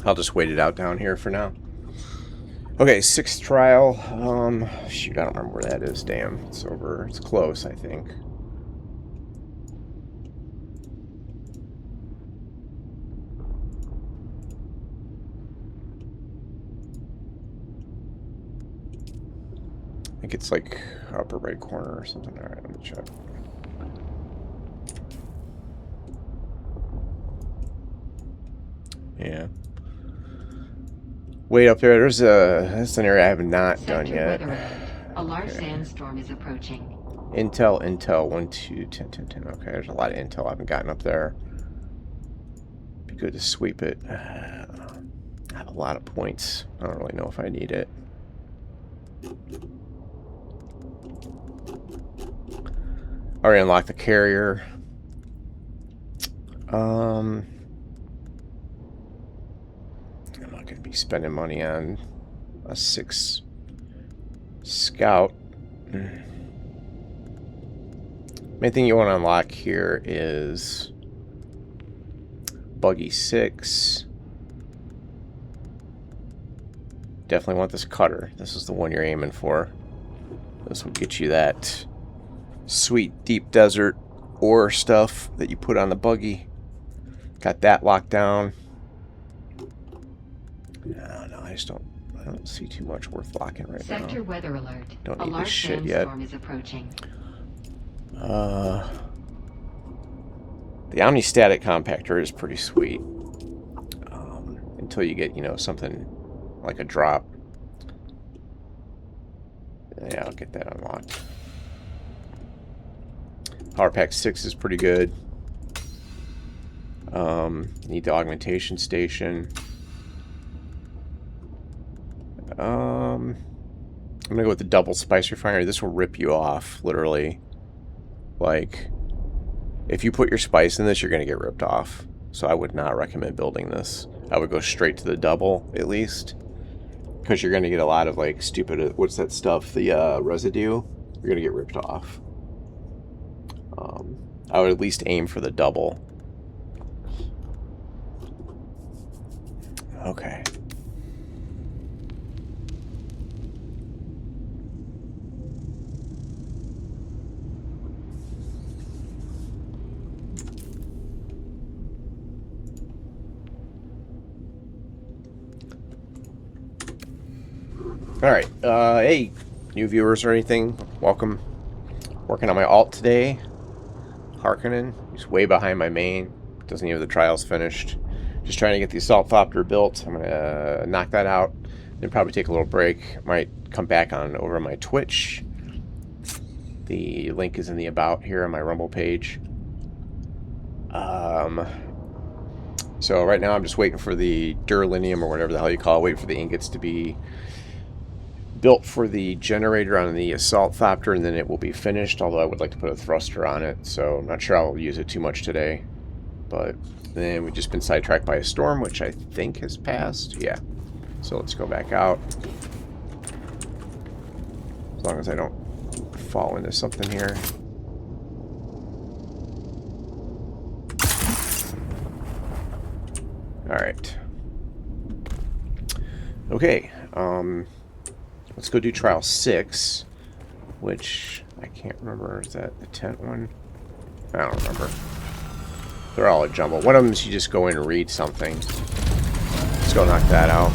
I'll just wait it out down here for now. Okay, 6th trial. Shoot, I don't remember where that is. Damn, it's over. It's close, I think. I think it's like upper right corner or something. Alright, let me check. Yeah. Wait up there. That's an area I have not done yet. A large sandstorm is approaching. Intel, 1, 2, 10, 10, 10. Okay, there's a lot of intel I haven't gotten up there. Be good to sweep it. I have a lot of points. I don't really know if I need it. Already unlocked the carrier. I'm not going to be spending money on a 6 scout. Main thing you want to unlock here is buggy 6. Definitely want this cutter. This is the one you're aiming for. This will get you that sweet deep desert ore stuff that you put on the buggy. Got that locked down. No, I don't see too much worth locking right now. Sector weather alert. Don't A need this large shit yet. sandstorm is approaching. The omni-static compactor is pretty sweet. Until you get, something like a drop. Yeah, I'll get that unlocked. Power pack 6 is pretty good. Need the augmentation station. I'm gonna go with the double spice refinery. This will rip you off, literally. Like, if you put your spice in this, you're gonna get ripped off. So I would not recommend building this. I would go straight to the double, at least. Because you're gonna get a lot of, like, stupid, what's that stuff? The residue. You're gonna get ripped off. I would at least aim for the double. Okay. Alright, hey, new viewers or anything, welcome. Working on my alt today. Harkonnen, he's way behind my main. Doesn't even have the trials finished. Just trying to get the assault Thopter built. I'm gonna knock that out. Then probably take a little break. Might come back on over my Twitch. The link is in the about here on my Rumble page. So right now I'm just waiting for the duralinium or whatever the hell you call it. Waiting for the ingots to be built for the generator on the assault Thopter, and then it will be finished, although I would like to put a thruster on it, so I'm not sure I'll use it too much today. But then we've just been sidetracked by a storm, which I think has passed. Yeah. So let's go back out. As long as I don't fall into something here. Alright. Okay, let's go do trial 6, which I can't remember. Is that the tent one? I don't remember. They're all a jumble. One of them is you just go in and read something. Let's go knock that out.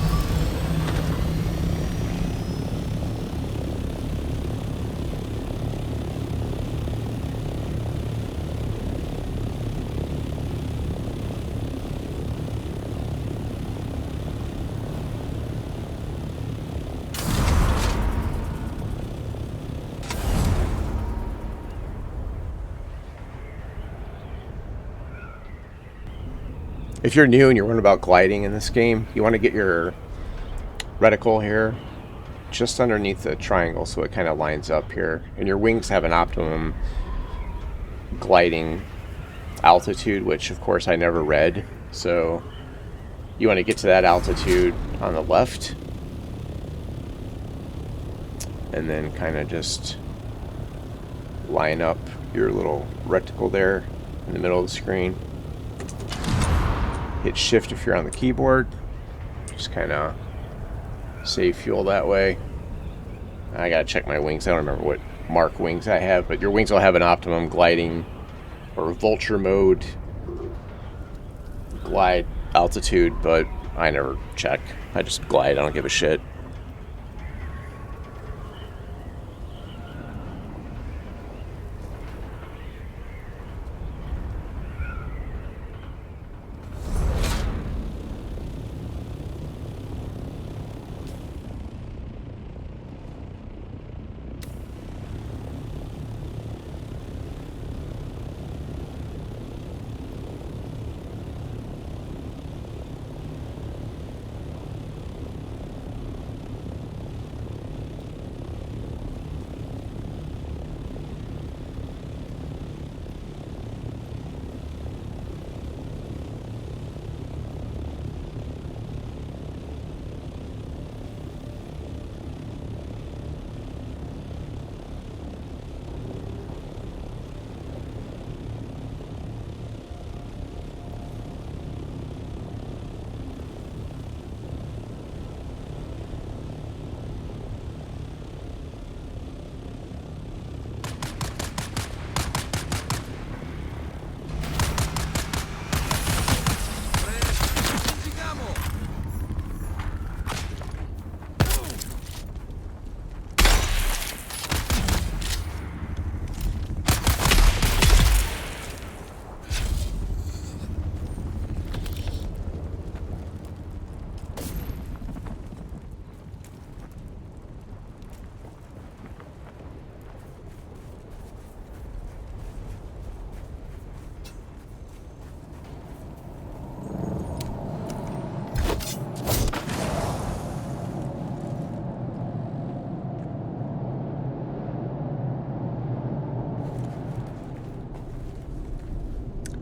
If you're new and you're wondering about gliding in this game, you want to get your reticle here just underneath the triangle so it kind of lines up here. And your wings have an optimum gliding altitude, which of course I never read. So you want to get to that altitude on the left. And then kind of just line up your little reticle there in the middle of the screen. Hit shift if you're on the keyboard. Just kind of save fuel that way. I gotta check my wings. I don't remember what mark wings I have, but your wings will have an optimum gliding or vulture mode glide altitude, but I never check. I just glide. I don't give a shit.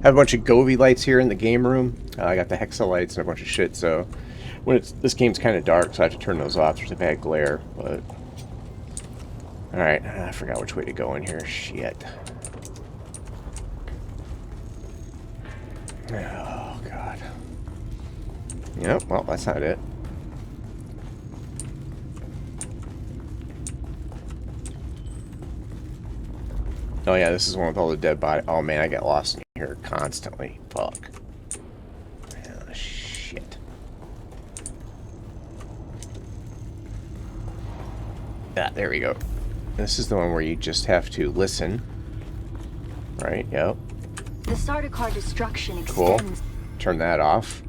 I have a bunch of Govee lights here in the game room. I got the Hexa lights and a bunch of shit, so when this game's kind of dark, so I have to turn those off. There's a bad glare, but... Alright, I forgot which way to go in here. Shit. Oh, God. Yep, well, that's not it. Oh, yeah, this is one with all the dead bodies. Oh, man, I get lost in here constantly. Fuck. Oh, shit. Ah, there we go. This is the one where you just have to listen. Right, yep. The starter car destruction extends. Cool. Turn that off.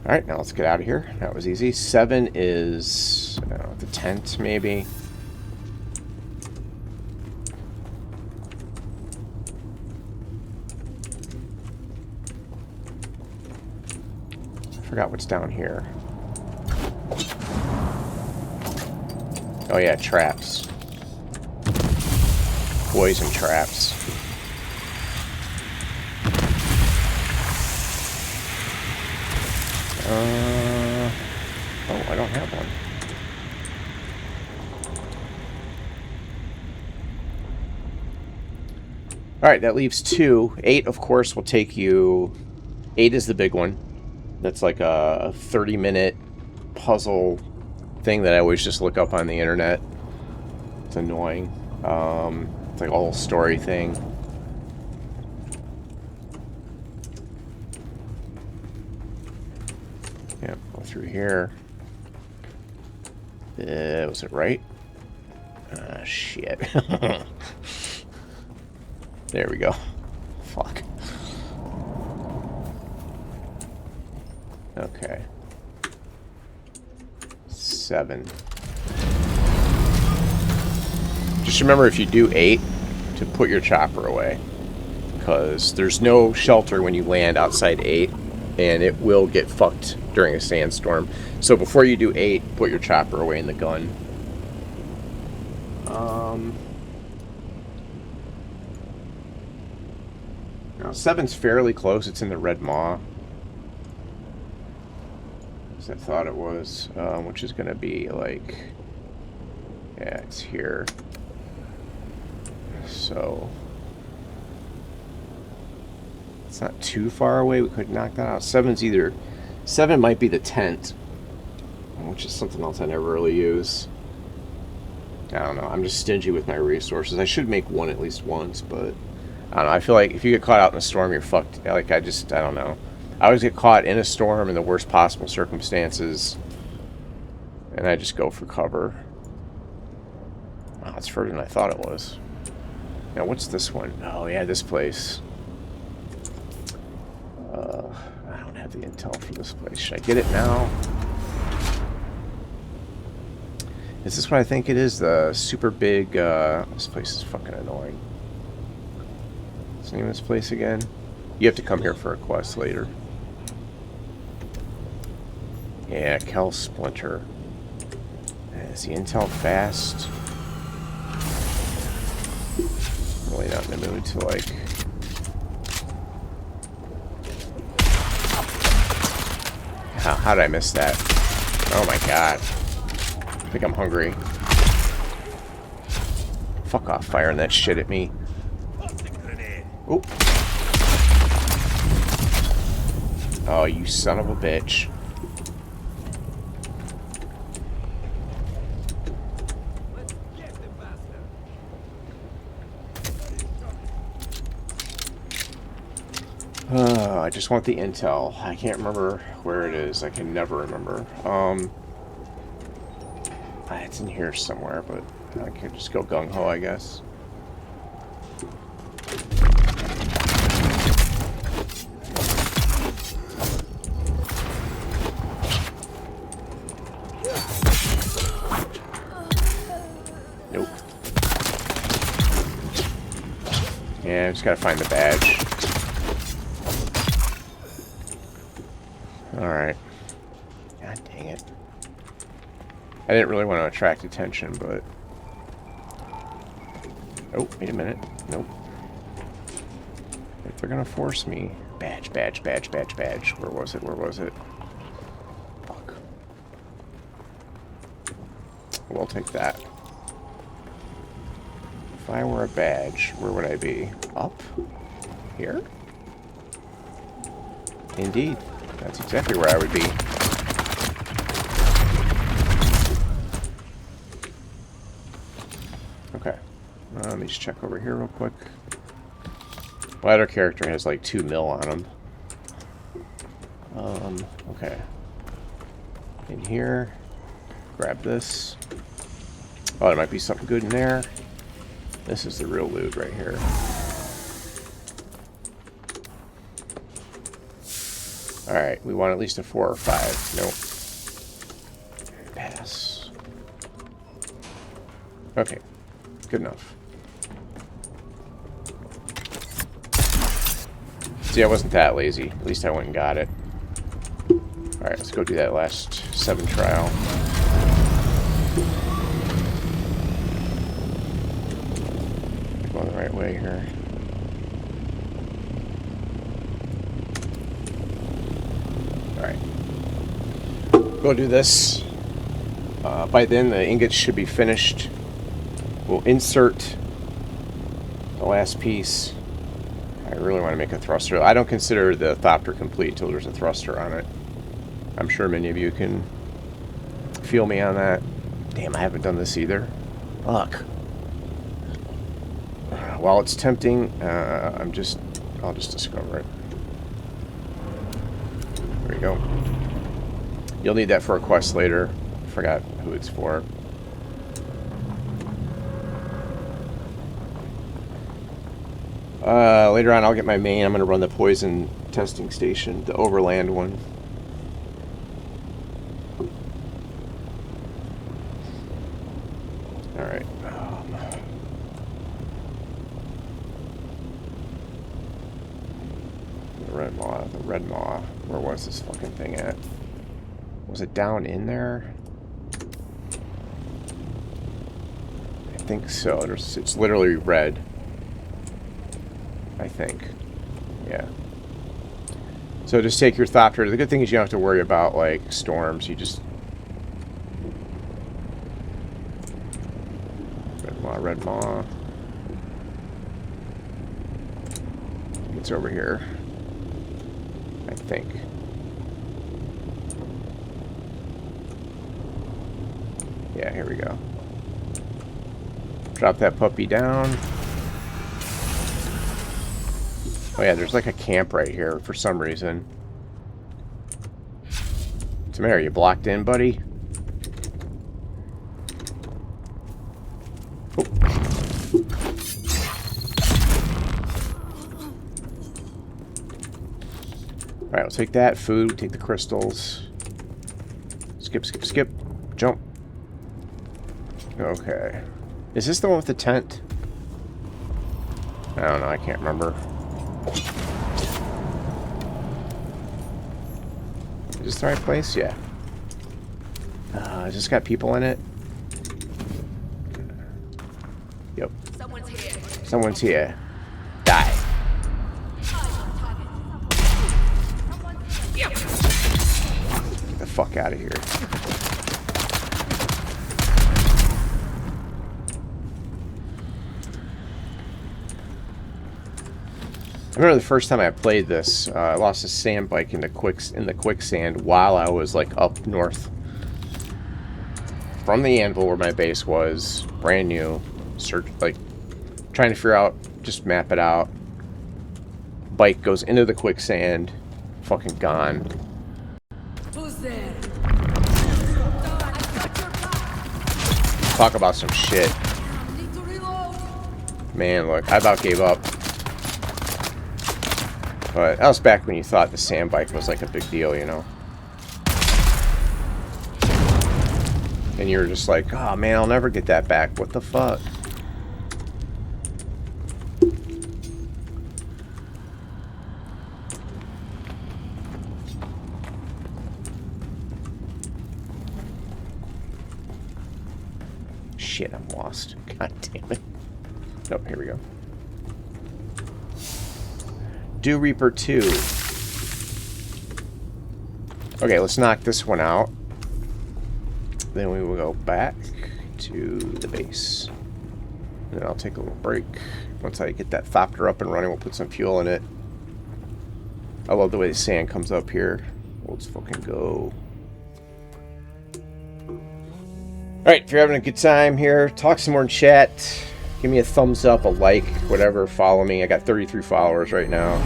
Alright, now let's get out of here. That was easy. 7 is the tent, maybe. I forgot what's down here. Oh yeah, traps. Poison traps. Oh, I don't have one. Alright, that leaves 2. 8, of course, will take you... 8 is the big one. That's like a 30-minute puzzle thing that I always just look up on the internet. It's annoying. It's like a whole story thing. Yeah, go through here. Was it right? Shit. There we go. Fuck. Okay. 7. Just remember, if you do 8, to put your chopper away. Because there's no shelter when you land outside 8, and it will get fucked during a sandstorm. So before you do 8, put your chopper away in the gun. Now 7's fairly close. It's in the Red Maw, as I thought it was, which is going to be like, yeah, it's here. So it's not too far away. We could knock that out. 7 might be the tent, which is something else I never really use. I don't know. I'm just stingy with my resources. I should make one at least once, but I don't know. I feel like if you get caught out in a storm, you're fucked. Like, I don't know. I always get caught in a storm in the worst possible circumstances, and I just go for cover. Wow, it's further than I thought it was. Now, what's this one? Oh, yeah, this place. I don't have the intel for this place. Should I get it now? Is this what I think it is? The super big, this place is fucking annoying. What's the name of this place again? You have to come here for a quest later. Yeah, Kel Splinter. Is the intel fast? I'm really not in the mood to, like... How did I miss that? Oh my god. I think I'm hungry. Fuck off firing that shit at me. Oop. Oh, you son of a bitch. I just want the intel. I can't remember where it is. I can never remember. It's in here somewhere, but I could just go gung-ho, I guess. Nope. Yeah, I just gotta find the badge. Alright. God dang it. I didn't really want to attract attention, but... Oh, wait a minute. Nope. If they're gonna force me... Badge, badge, badge, badge, badge. Where was it? Where was it? Fuck. We'll take that. If I were a badge, where would I be? Up? Here? Indeed. That's exactly where I would be. Okay. Let me just check over here real quick. My other character has like 2 mil on him. Okay. In here. Grab this. Oh, there might be something good in there. This is the real loot right here. Alright, we want at least a 4 or 5. Nope. Pass. Okay. Good enough. See, I wasn't that lazy. At least I went and got it. Alright, let's go do that last 7 trial. Going the right way here. Alright. Go do this. By then, the ingots should be finished. We'll insert the last piece. I really want to make a thruster. I don't consider the Thopter complete until there's a thruster on it. I'm sure many of you can feel me on that. Damn, I haven't done this either. Fuck. While it's tempting, I'll just discover it. There we go. You'll need that for a quest later. Forgot who it's for. Later on, I'll get my main. I'm going to run the poison testing station, the overland one. Alright. The red maw. Where was this fucking thing at? Was it down in there? I think so. It's literally red. I think. Yeah. So just take your Thopter. The good thing is you don't have to worry about, like, storms. You just... Red maw. It's over here. I think. Yeah, here we go. Drop that puppy down. Oh yeah, there's like a camp right here for some reason. Samara, are you blocked in, buddy? Oh. Alright, we'll take that. Food, take the crystals. Skip, skip, skip. Jump. Okay. Is this the one with the tent? I don't know, I can't remember. Is this the right place? Yeah. Has this got people in it? Yep. Someone's here. Die. Get the fuck out of here. I remember the first time I played this, I lost a sand bike in the quicksand while I was like up north from the anvil where my base was, brand new, trying to figure out, just map it out. Bike goes into the quicksand, fucking gone. Who's there? Talk about some shit. Man, look, I about gave up. But that was back when you thought the sand bike was like a big deal, you know. And you were just like, oh man, I'll never get that back. What the fuck? Shit, I'm lost. God damn it. Nope, here we go. Dew Reaper 2. Okay, let's knock this one out. Then we will go back to the base. And then I'll take a little break. Once I get that Thopter up and running, we'll put some fuel in it. I love the way the sand comes up here. Let's fucking go. Alright, if you're having a good time here, talk some more in chat. Give me a thumbs up, a like, whatever. Follow me. I got 33 followers right now.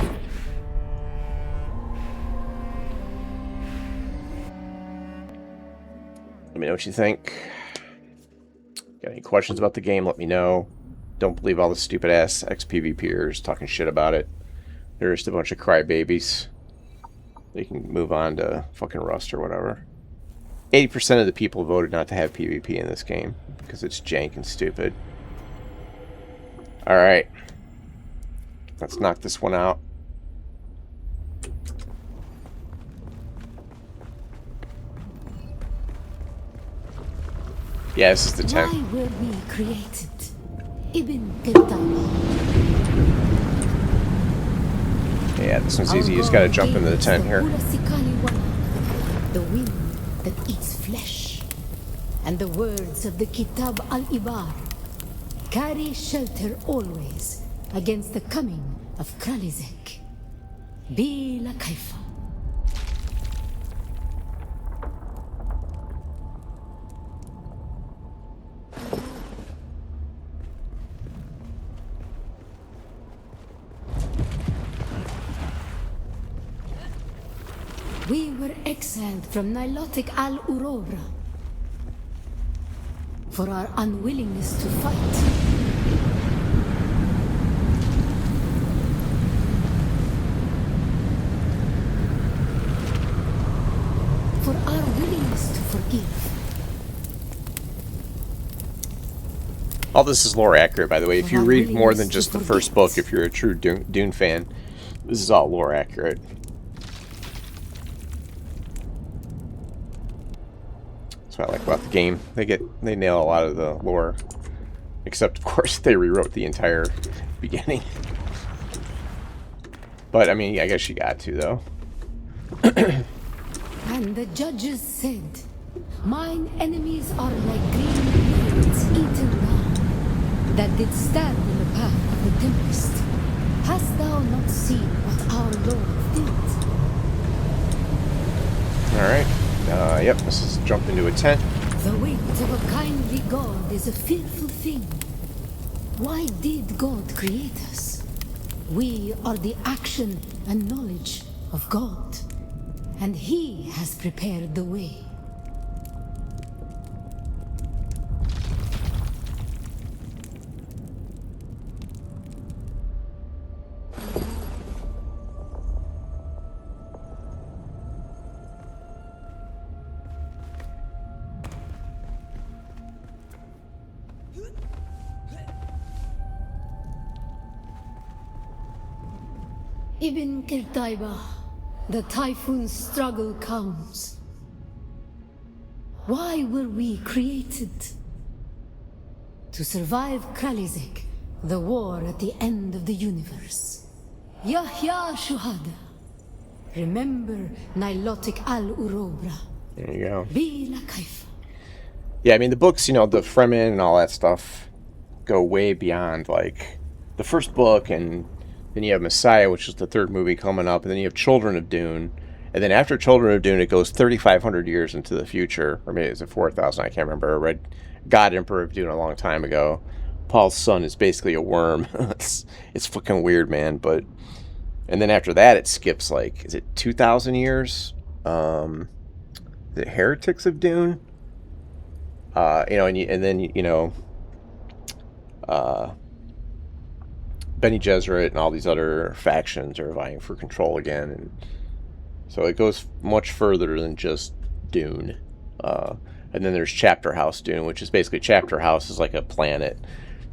Let me know what you think. Got any questions about the game, let me know. Don't believe all the stupid ass ex-PvPers talking shit about it. They're just a bunch of crybabies. They can move on to fucking Rust or whatever. 80% of the people voted not to have PvP in this game because it's jank and stupid. Alright. Let's knock this one out. Yeah, this is the tent. Why were we created? Ibn Qattan. Yeah, this one's easy. You just gotta jump into the tent here. The wind that eats flesh. And the words of the Kitab al-Ibar. Carry shelter always against the coming of Kralizek. Bila kaifa. were exiled from Nilotic Al-Urobra for our unwillingness to fight. For our willingness to forgive. All this is lore accurate, by the way. If you read more than just the first book, if you're a true Dune fan, this is all lore accurate. That's what I like about the game. They nail a lot of the lore. Except, of course, they rewrote the entire beginning. But, I mean, I guess you got to, though. And the judges said, mine enemies are like green weeds eaten down, that did stand in the path of the tempest. Hast thou not seen what our Lord did? Alright. Yep, let's just jump into a tent. The weight of a kindly God is a fearful thing. Why did God create us? We are the action and knowledge of God, and He has prepared the way. Ibn Kirtaiba, the typhoon's struggle comes. Why were we created? To survive Kralizek, the war at the end of the universe. Yahya Shuhada. Remember Nilotic Al-Urobra. There you go. Bila Kaifa. Yeah, I mean, the books, you know, the Fremen and all that stuff go way beyond, like, the first book, and then you have Messiah, which is the third movie coming up, and then you have Children of Dune, and then after Children of Dune, it goes 3,500 years into the future, or maybe it's 4,000, I can't remember. I read God Emperor of Dune a long time ago. Paul's son is basically a worm. it's fucking weird, man, but... And then after that, it skips, like, is it 2,000 years? The Heretics of Dune? You know, and then, you know... Bene Gesserit and all these other factions are vying for control again, and so it goes much further than just Dune. And then there's Chapter House Dune, which is basically Chapter House is like a planet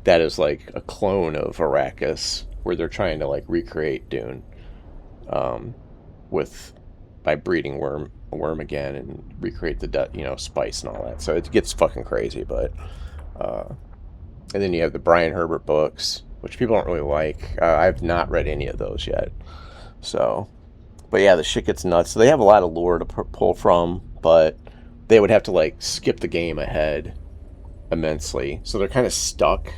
that is like a clone of Arrakis, where they're trying to like recreate Dune, by breeding a worm again and recreate the spice and all that. So it gets fucking crazy, but and then you have the Brian Herbert books, which people don't really like. I've not read any of those yet. So, but yeah, the shit gets nuts. So they have a lot of lore to pull from, but they would have to like skip the game ahead immensely. So they're kind of stuck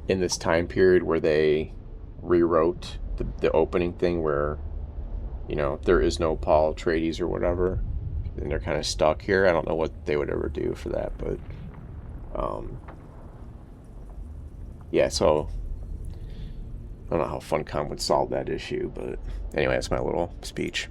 in this time period where they rewrote the opening thing where, you know, there is no Paul Atreides or whatever. And they're kind of stuck here. I don't know what they would ever do for that, but... yeah, so I don't know how Funcom would solve that issue, but anyway, that's my little speech.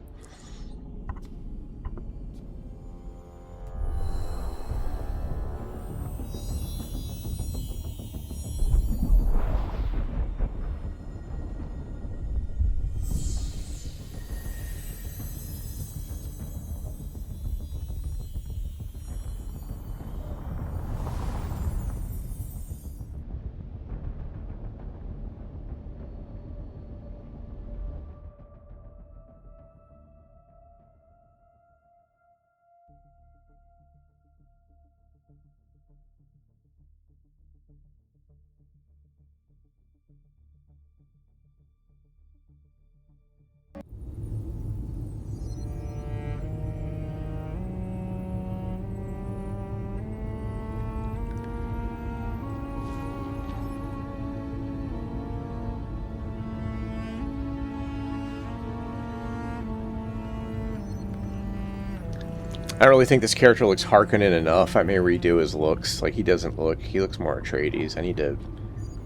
I don't really think this character looks Harkonnen enough. I may redo his looks. Like, he looks more Atreides. I need to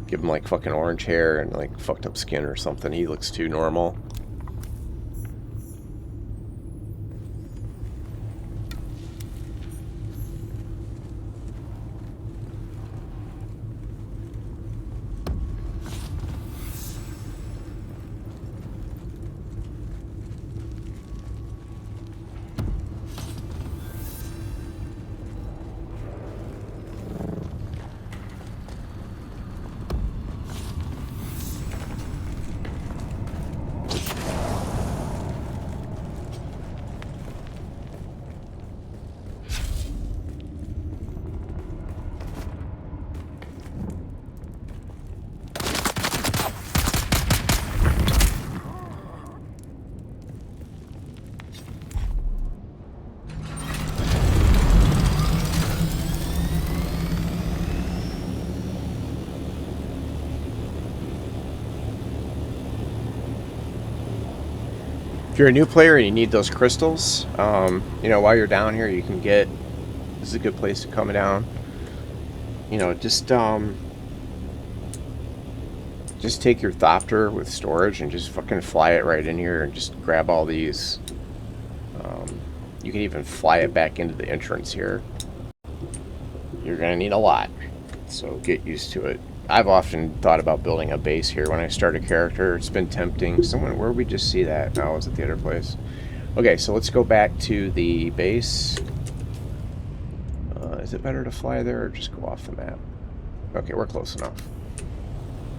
give him, like, fucking orange hair and, like, fucked up skin or something. He looks too normal. you're a new player and you need those crystals, you know, while you're down here, you can get. This is a good place to come down. You know, just take your Thopter with storage and just fucking fly it right in here and just grab all these. You can even fly it back into the entrance here. You're gonna need a lot, so get used to it. I've often thought about building a base here when I start a character. It's been tempting. Someone, where we just see that? No, it was at the other place. Okay, so let's go back to the base. Is it better to fly there or just go off the map? Okay, we're close enough.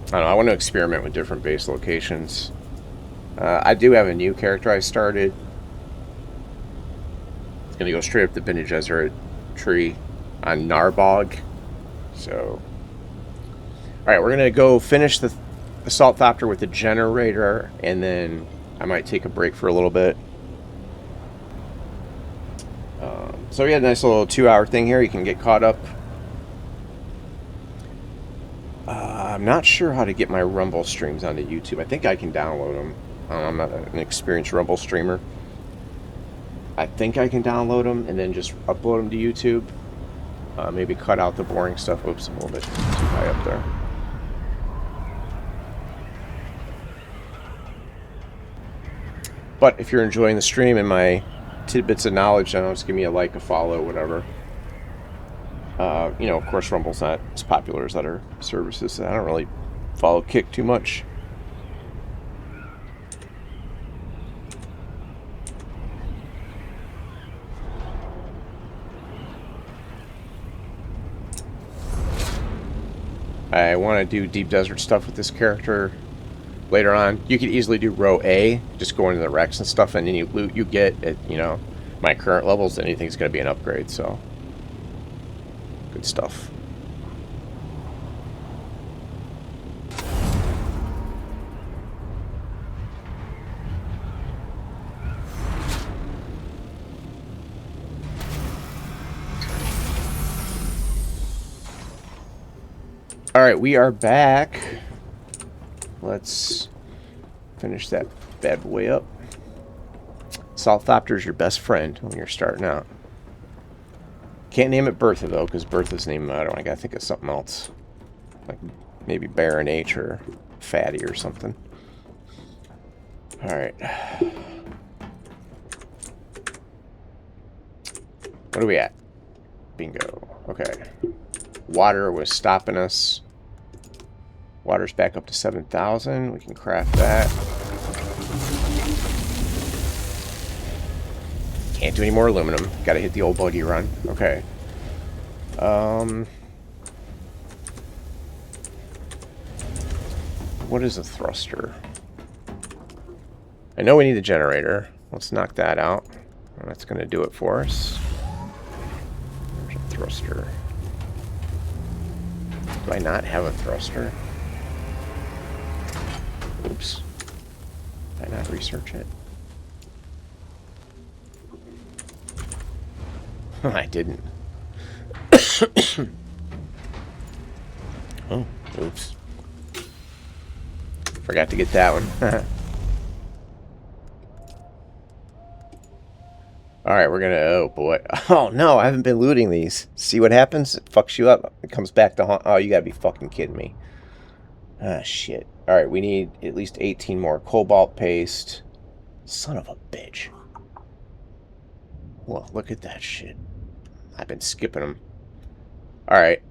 I don't know, I want to experiment with different base locations. I do have a new character I started. It's going to go straight up the Bene Gesserit tree on Narbog. So, alright, we're going to go finish the Assault Thopter with the generator, and then I might take a break for a little bit. So we had a nice little 2-hour thing here. You can get caught up. I'm not sure how to get my Rumble streams onto YouTube. I think I can download them. I'm not an experienced Rumble streamer. I think I can download them and then just upload them to YouTube. Maybe cut out the boring stuff. Oops, I'm a little bit too high up there. But if you're enjoying the stream and my tidbits of knowledge, then just give me a like, a follow, whatever. You know, of course, Rumble's not as popular as other services, so I don't really follow Kick too much. I want to do deep desert stuff with this character later on. You could easily do row A, just go into the wrecks and stuff, and any loot you get at, you know, my current levels, anything's going to be an upgrade, so good stuff. Alright, we are back. Let's finish that bad boy up. Assault Thopter is your best friend when you're starting out. Can't name it Bertha, though, because Bertha's name, I don't know, I gotta think of something else. Like maybe Baron H or Fatty or something. Alright. What are we at? Bingo. Okay. Water was stopping us. Water's back up to 7,000. We can craft that. Can't do any more aluminum. Gotta hit the old buggy run. Okay. What is a thruster? I know we need a generator. Let's knock that out. That's gonna do it for us. There's a thruster. Do I not have a thruster? Oops. Did I not research it? I didn't. Oh, oops. Forgot to get that one. Alright, we're gonna... Oh, boy. Oh, no, I haven't been looting these. See what happens? It fucks you up. It comes back to haunt... Oh, you gotta be fucking kidding me. Ah, shit. Alright, we need at least 18 more cobalt paste. Son of a bitch. Well, look at that shit. I've been skipping them. Alright,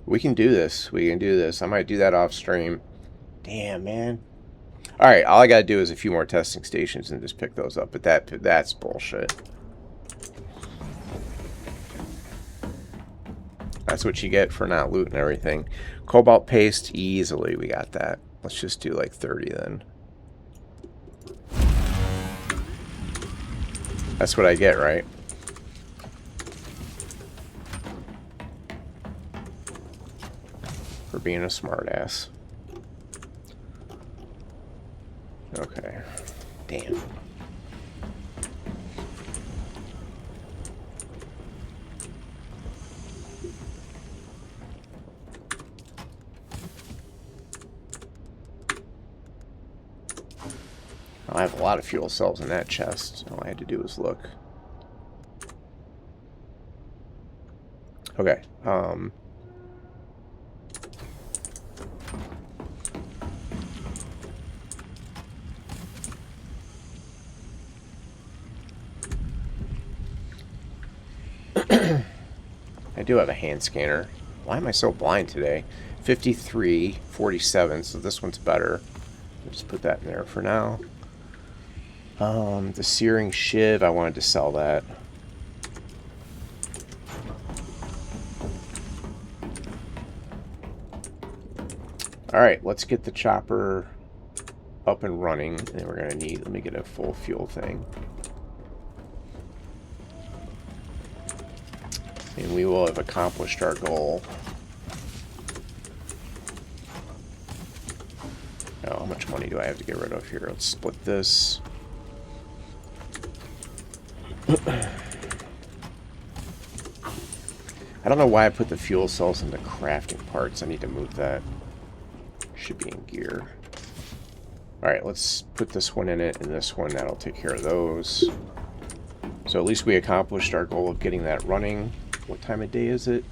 we can do this. We can do this. I might do that off stream. Damn, man. Alright, all I gotta do is a few more testing stations and just pick those up. But that's bullshit. That's what you get for not looting everything. Cobalt paste, easily. We got that. Let's just do like 30 then. That's what I get, right? For being a smartass. Okay. Damn. I have a lot of fuel cells in that chest. All I had to do was look. Okay. I do have a hand scanner. Why am I so blind today? 53, 47, so this one's better. I'll just put that in there for now. The searing shiv, I wanted to sell that. Alright, let's get the chopper up and running. And then we're going to need, let me get a full fuel thing. And we will have accomplished our goal. Now, how much money do I have to get rid of here? Let's split this. I don't know why I put the fuel cells into crafting parts. I need to move that. Should be in gear. Alright, let's put this one in it and this one. That'll take care of those. So at least we accomplished our goal of getting that running. What time of day is it?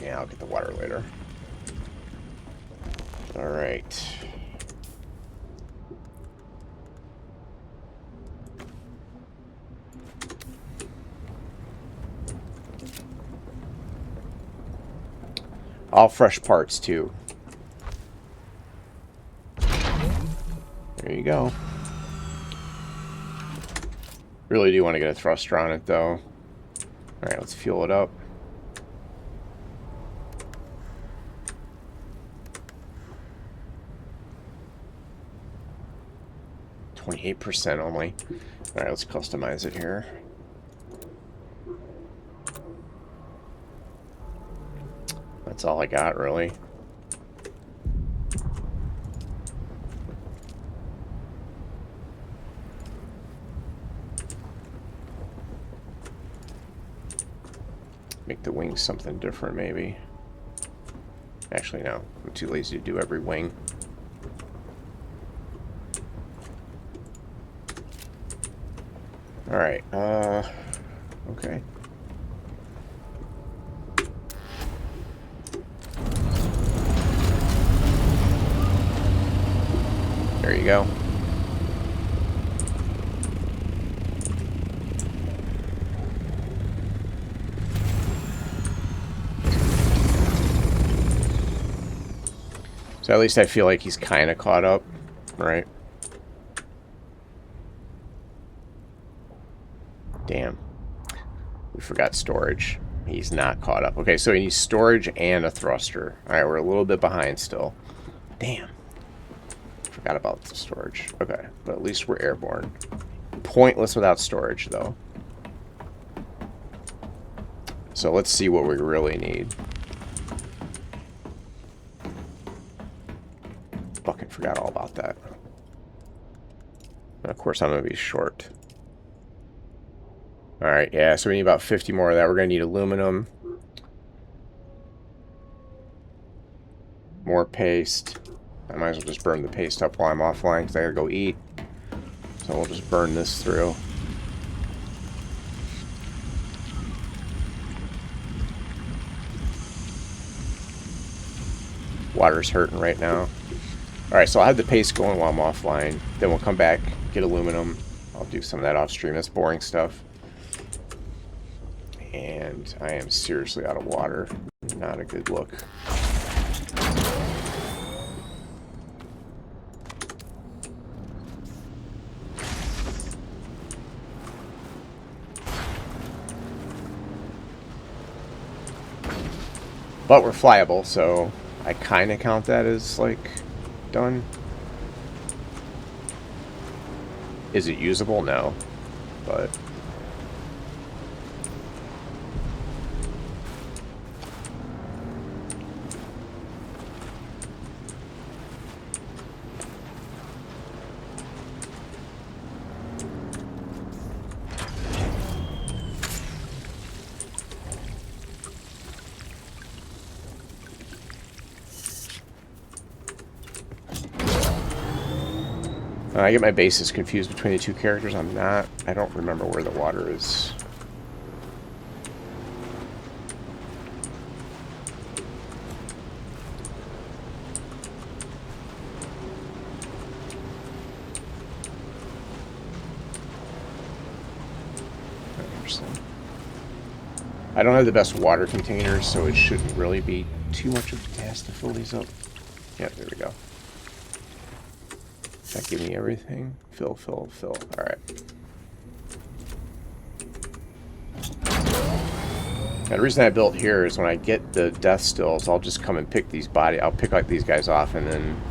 Yeah, I'll get the water later. Alright. All fresh parts, too. There you go. Really do want to get a thruster on it, though. Alright, let's fuel it up. %, only. Alright, let's customize it here. That's all I got, really. Make the wings something different, maybe. Actually, no. I'm too lazy to do every wing. Alright, okay. There you go. So at least I feel like he's kind of caught up, right? Damn. We forgot storage. He's not caught up. Okay, so he needs storage and a thruster. Alright, we're a little bit behind still. Damn. Forgot about the storage. Okay, but at least we're airborne. Pointless without storage, though. So let's see what we really need. Fucking forgot all about that. And of course, I'm going to be short. Alright, yeah, so we need about 50 more of that. We're going to need aluminum. More paste. I might as well just burn the paste up while I'm offline because I gotta go eat. So we'll just burn this through. Water's hurting right now. Alright, so I'll have the paste going while I'm offline. Then we'll come back, get aluminum. I'll do some of that off stream. That's boring stuff. And I am seriously out of water. Not a good look. But we're flyable, so I kind of count that as, like, done. Is it usable? No. But... I get my bases confused between the two characters. I don't remember where the water is. I don't have the best water containers, so it shouldn't really be too much of a task to fill these up. Yeah, there we go. That give me everything? Fill, fill, fill. Alright. The reason I built here is when I get the death stills, I'll just come and pick these I'll pick like these guys off, and then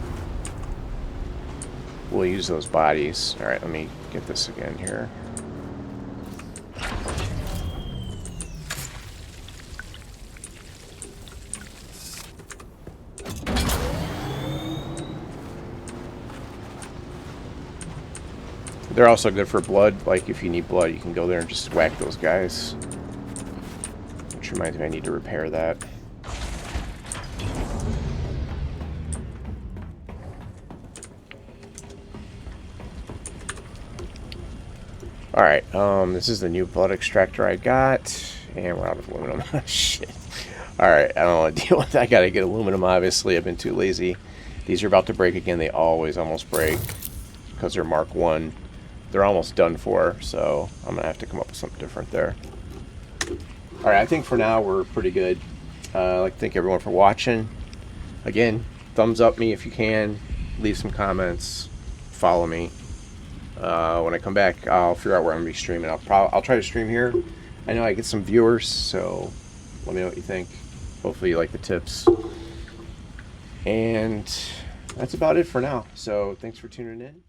we'll use those bodies. Alright, let me get this again here. They're also good for blood. Like, if you need blood, you can go there and just whack those guys. Which reminds me, I need to repair that. Alright, this is the new blood extractor I got. And we're out of aluminum. Shit. Alright, I don't want to deal with that. I gotta get aluminum, obviously. I've been too lazy. These are about to break again. They always almost break. Because they're Mark 1. They're almost done for, so I'm gonna have to come up with something different there. All right, I think for now we're pretty good. I'd like to thank everyone for watching. Again, thumbs up me if you can. Leave some comments. Follow me. When I come back, I'll figure out where I'm gonna be streaming. I'll try to stream here. I know I get some viewers, so let me know what you think. Hopefully you like the tips. And that's about it for now. So thanks for tuning in.